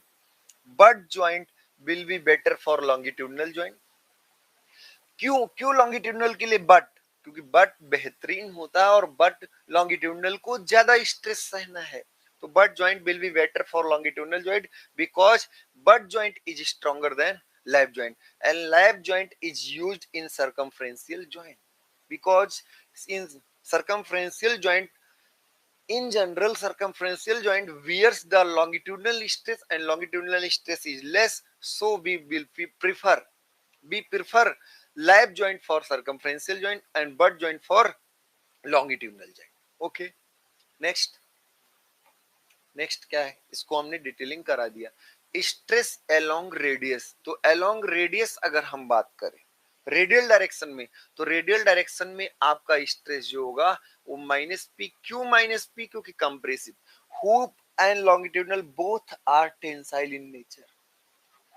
but joint will be better for longitudinal joint. क्यों, क्यों लॉन्गिट्यूडनल के लिए बट, क्योंकि बट बेहतरीन होता है और बट लॉन्गिट्यूडनल को ज्यादा स्ट्रेस सहना है। तो but joint will be better for longitudinal joint because but joint is stronger than lap joint and lap joint is used in circumferential joint because in circumferential joint, in general circumferential joint wears the longitudinal stress and longitudinal stress is less, so we prefer lap joint for circumferential joint and butt joint for longitudinal joint. Okay, next क्या है, इसको हमने detailing करा दिया। Stress along radius, तो along radius अगर हम बात करें रेडियल डायरेक्शन में, तो रेडियल डायरेक्शन में आपका स्ट्रेस जो होगा वो माइनस पी। क्यों माइनस पी, क्योंकि compressive hoop and longitudinal both are tensile in nature,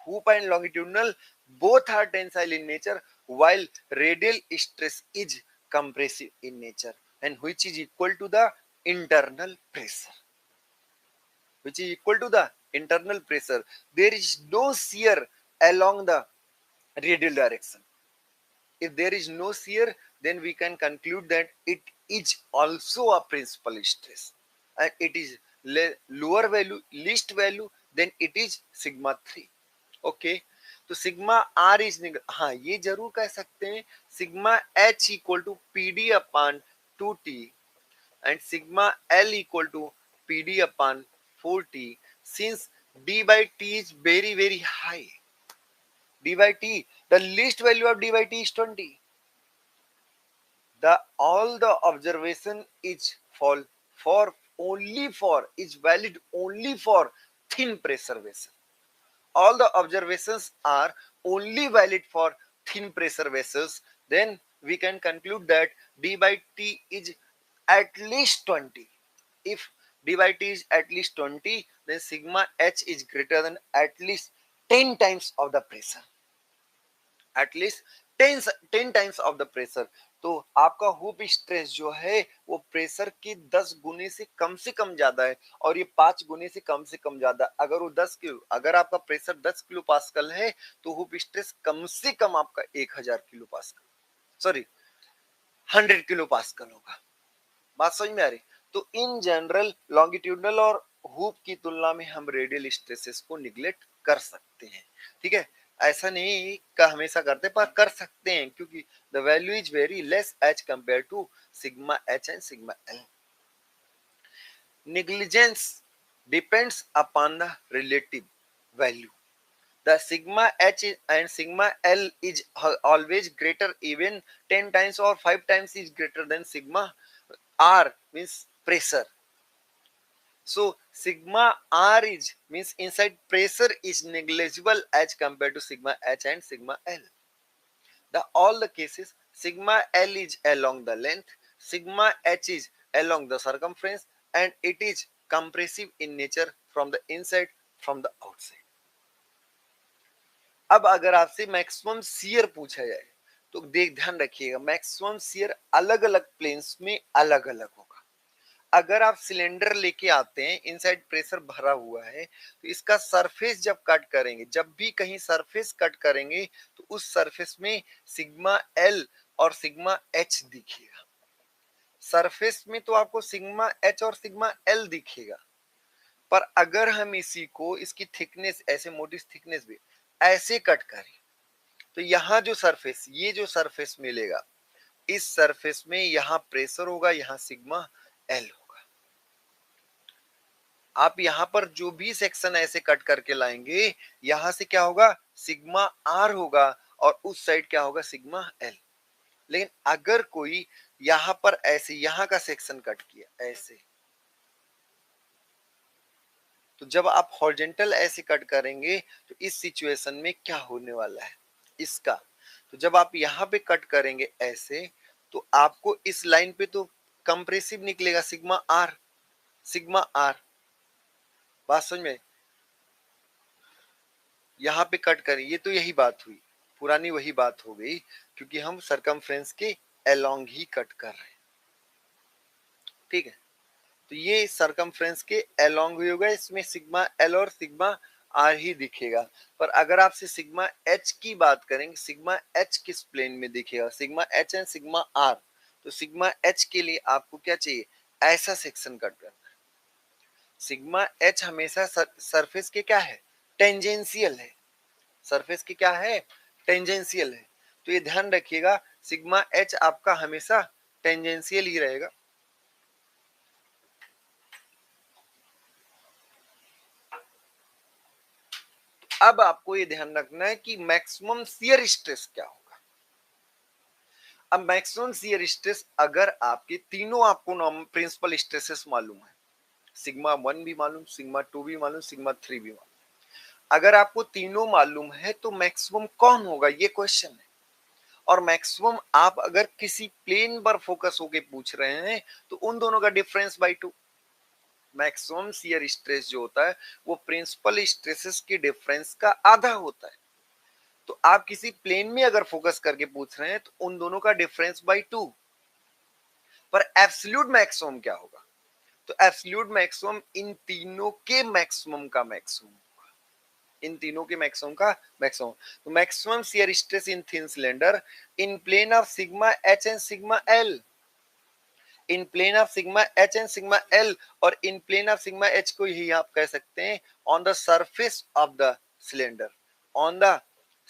hoop and longitudinal both are tensile in nature while radial stress is compressive in nature and which is equal to the internal pressure, which is equal to the internal pressure. There is no shear along the radial direction. If there is no shear, then we can conclude that it is also a principal stress and it is lower value, least value, then it is sigma 3. Okay, तो sigma R is, हाँ ये जरूर कह सकते हैं sigma H equal to P D upon 2t and sigma L equal to PD upon 4t, since d by t is very high. D by t, the least value of d by t is 20. All the observation is is valid only for thin pressure vessel. All the observations are only valid for thin pressure vessels. Then we can conclude that d by t is at least 20. If d by t is at least 20, then sigma h is greater than at least 10 times of the pressure. At least 10 times of the pressure. तो आपका hoop stress जो है वो pressure की 10 गुने से कम ज्यादा है और ये 5 गुने से कम ज्यादा। अगर वो 10 किलो, अगर आपका प्रेशर 10 किलो पास्कल है तो हुप स्ट्रेस कम से कम आपका 1000 kilo pascal, sorry 100 kilo pascal होगा। बात समझ में आ रही? तो इन जनरल लॉन्गिट्यूडनल और हुप की तुलना में हम रेडियल स्ट्रेसेस को निगलेक्ट कर सकते हैं। ठीक है, ऐसा नहीं का हमेशा करते पर कर सकते हैं क्योंकि the value is very less as compare to sigma H and sigma L. negligence depends upon the relative value. The sigma h and sigma l is always greater, even 10 times or 5 times is greater than sigma r, means pressure. So sigma r is means inside pressure is negligible as compared to sigma h and sigma l. All the cases sigma l is along the length, sigma h is along the circumference, and it is compressive in nature from the inside, from the outside. अब अगर आपसे maximum shear पूछा जाए तो ध्यान रखिएगा maximum shear अलग अलग प्लेन्स में अलग अलग होगा। अगर आप सिलेंडर लेके आते हैं, इनसाइड प्रेशर भरा हुआ है, तो इसका सरफेस जब कट करेंगे, जब भी कहीं सरफेस कट करेंगे तो उस सरफेस में सिग्मा एल और सिग्मा एच दिखेगा। सरफेस में तो आपको सिग्मा एच और सिग्मा एल दिखेगा, पर अगर हम इसी को इसकी थिकनेस ऐसे मोटी थिकनेस भी ऐसे कट करें तो यहाँ जो सरफेस, ये जो सरफेस मिलेगा, इस सरफेस में यहाँ प्रेशर होगा, यहाँ सिग्मा एल होगा। आप यहाँ पर जो भी सेक्शन ऐसे कट करके लाएंगे, यहां से क्या होगा, सिग्मा आर होगा, और उस साइड क्या होगा, सिग्मा एल। लेकिन अगर कोई यहां पर ऐसे यहां का सेक्शन कट किया ऐसे, तो जब आप हॉरिजॉन्टल ऐसे कट करेंगे तो इस सिचुएशन में क्या होने वाला है इसका, तो जब आप यहां पे कट करेंगे ऐसे, तो आपको इस लाइन पे तो कंप्रेसिव निकलेगा सिग्मा आर, सिग्मा आर। बात समझ में, यहाँ पे कट करें, ये तो यही बात हुई, पुरानी वही बात हो गई, क्योंकि हम सरकमफ्रेंस के अलोंग ही कट कर रहे हैं, ठीक है। तो ये सरकमफ्रेंस के अलोंग ही होगा, इसमें सिग्मा एल और सिग्मा आर ही दिखेगा। पर अगर आपसे सिग्मा एच की बात करेंगे, सिग्मा एच किस प्लेन में दिखेगा, sigma H and sigma R, तो सिग्मा एच के लिए आपको क्या चाहिए, ऐसा सेक्शन कट करना। सिग्मा एच हमेशा सरफेस के क्या है, टेंजेंशियल है, सरफेस की क्या है, टेंजेंशियल है। तो ये ध्यान रखिएगा, सिग्मा एच आपका हमेशा टेंजेंशियल ही रहेगा। अब आपको ये ध्यान रखना है कि मैक्सिमम शियर स्ट्रेस क्या होगा। अब मैक्सिमम शियर स्ट्रेस, अगर आपके तीनों आपको प्रिंसिपल स्ट्रेसेस मालूम है, सिग्मा 1 भी मालूम, सिग्मा 2 भी मालूम, सिग्मा 3 भी मालूम, अगर आपको तीनों मालूम है तो मैक्सिमम कौन होगा, ये क्वेश्चन है। और मैक्सिमम आप अगर किसी प्लेन पर फोकस होके पूछ रहे हैं, तो उन दोनों का difference by 2। Maximum shear stress जो होता है वो प्रिंसिपल स्ट्रेसेस के डिफरेंस का आधा होता है। तो आप किसी प्लेन में अगर फोकस करके पूछ रहे हैं तो उन दोनों का डिफरेंस बाई 2। पर एब्सोल्यूट मैक्सिमम क्या होगा, तो एब्सोल्यूट मैक्सिमम इन तीनों के मैक्सिमम का मैक्सिमम, इन तीनों के मैक्सिमम का मैक्सिमम। तो maximum shear stress in thin cylinder in plane of sigma H and sigma L, in plane of sigma H and sigma L, और in plane of sigma H को ही आप कह सकते हैं on the surface of the cylinder, on the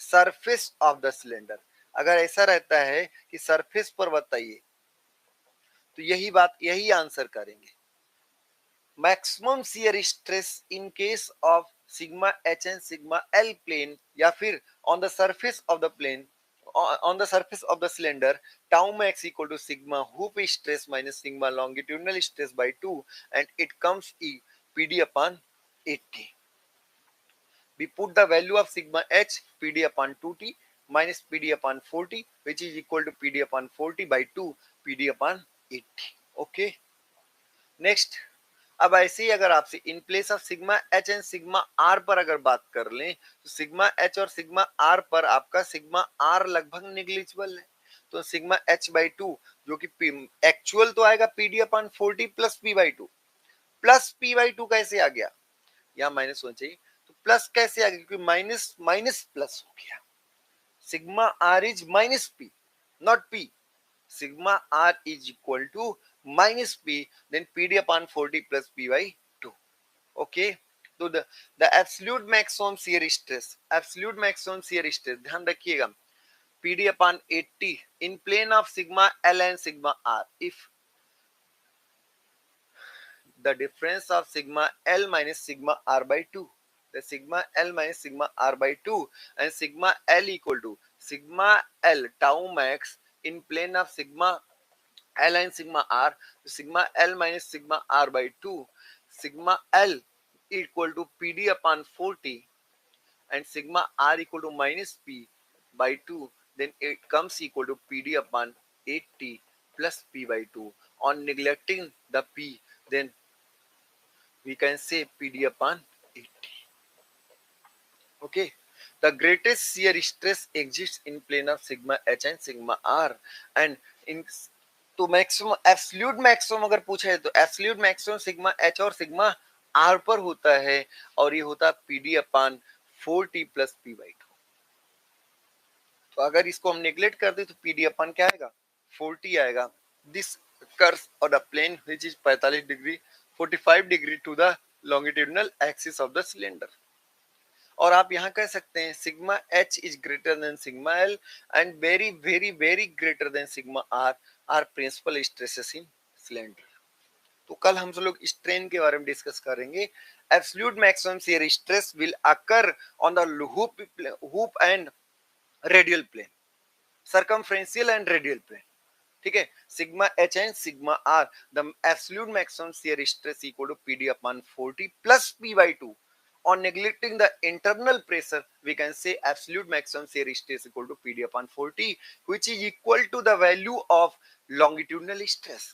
surface of the cylinder. अगर ऐसा रहता है कि सरफेस पर बताइए, तो यही बात, यही आंसर करेंगे। Maximum shear stress in case of sigma H and sigma L plane, या फिर on the surface of the plane, on the surface of the cylinder, tau max equal to sigma hoop stress minus sigma longitudinal stress by 2, and it comes PD upon 80. We put the value of sigma h PD upon 2t minus PD upon 40, which is equal to PD upon 40 by 2 PD upon 80. Okay. Next, अब ऐसे ही अगर आपसे in place of sigma H and sigma R पर अगर बात कर लें, तो सिग्मा एच और सिग्मा आर पर आपका सिग्मा आर लगभग निग्लिजिबल है। तो सिग्मा एच बाई 2 जो कि एक्चुअल तो आएगा PD upon 40 plus P by 2, plus P by 2 कैसे आ गया, यहाँ माइनस होना चाहिए, तो प्लस कैसे आ गया, क्योंकि माइनस माइनस प्लस हो गया। Sigma R is minus P, not P. sigma r is equal to minus p, then pd upon 40 plus p by 2. Okay, तो the absolute maximum shear stress, absolute maximum shear stress ध्यान रखिएगा, pd upon 80 in plane of sigma l and sigma r, if the difference of sigma l minus sigma r by 2, the sigma l minus sigma r by 2, and sigma l equal to sigma l tau max in plane of sigma L and sigma r, sigma L minus sigma r by 2, sigma L equal to PD upon 40, and sigma r equal to minus P by 2, then it comes equal to PD upon 80 plus P by 2. On neglecting the P, then we can say PD upon 80. Okay. The greatest shear stress exists in plane of sigma h and sigma r, and in तो maximum absolute maximum अगर पूछा है तो absolute maximum sigma H और sigma R पर होता है, और ये होता है PD upon 4t plus P by 2। तो अगर इसको हम नेग्लेक्ट कर दे तो पीडी अपान क्या आएगा, 40 आएगा। दिस कर्व और the plane which is 45 degree 45 degree to the longitudinal axis of the cylinder. और आप यहाँ कह सकते हैं sigma H is greater than sigma L and very very very greater than sigma R are principal stresses in cylinder. तो कल हम सब लोग स्ट्रेन के बारे में डिस्कस करेंगे। Absolute maximum shear stress will occur on the hoop and radial plane, circumferential and radial plane. ठीक है, sigma H and sigma R, the absolute maximum shear stress equal to PD upon 40 plus P by 2। On neglecting the internal pressure, we can say absolute maximum shear stress equal to PD upon 40, which is equal to the value of longitudinal stress।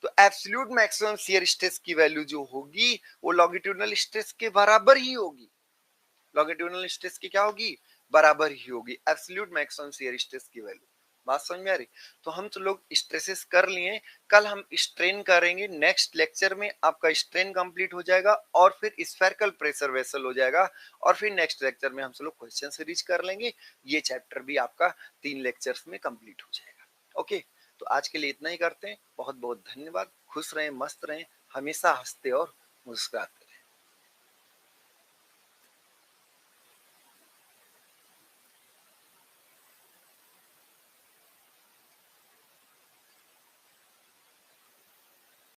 तो absolute maximum shear stress की value जो होगी वो longitudinal stress के बराबर ही होगी। Longitudinal stress की क्या होगी? बराबर ही होगी एब्सोल्यूट मैक्सिमम शियर स्ट्रेस की वैल्यू। बात समझ में आ रही? तो हम तो लोग स्ट्रेसेस कर लिए, कल हम स्ट्रेन करेंगे। नेक्स्ट लेक्चर में आपका स्ट्रेन कंप्लीट हो जाएगा और फिर स्फेरिकल प्रेशर वेसल हो जाएगा और फिर नेक्स्ट लेक्चर में हम सब लोग क्वेश्चन सीरीज कर लेंगे। ये चैप्टर भी आपका 3 लेक्चर्स में कंप्लीट हो जाएगा। ओके, तो आज के लिए इतना ही करते हैं। बहुत बहुत धन्यवाद। खुश रहें, मस्त रहें, हमेशा हंसते और मुस्कुराते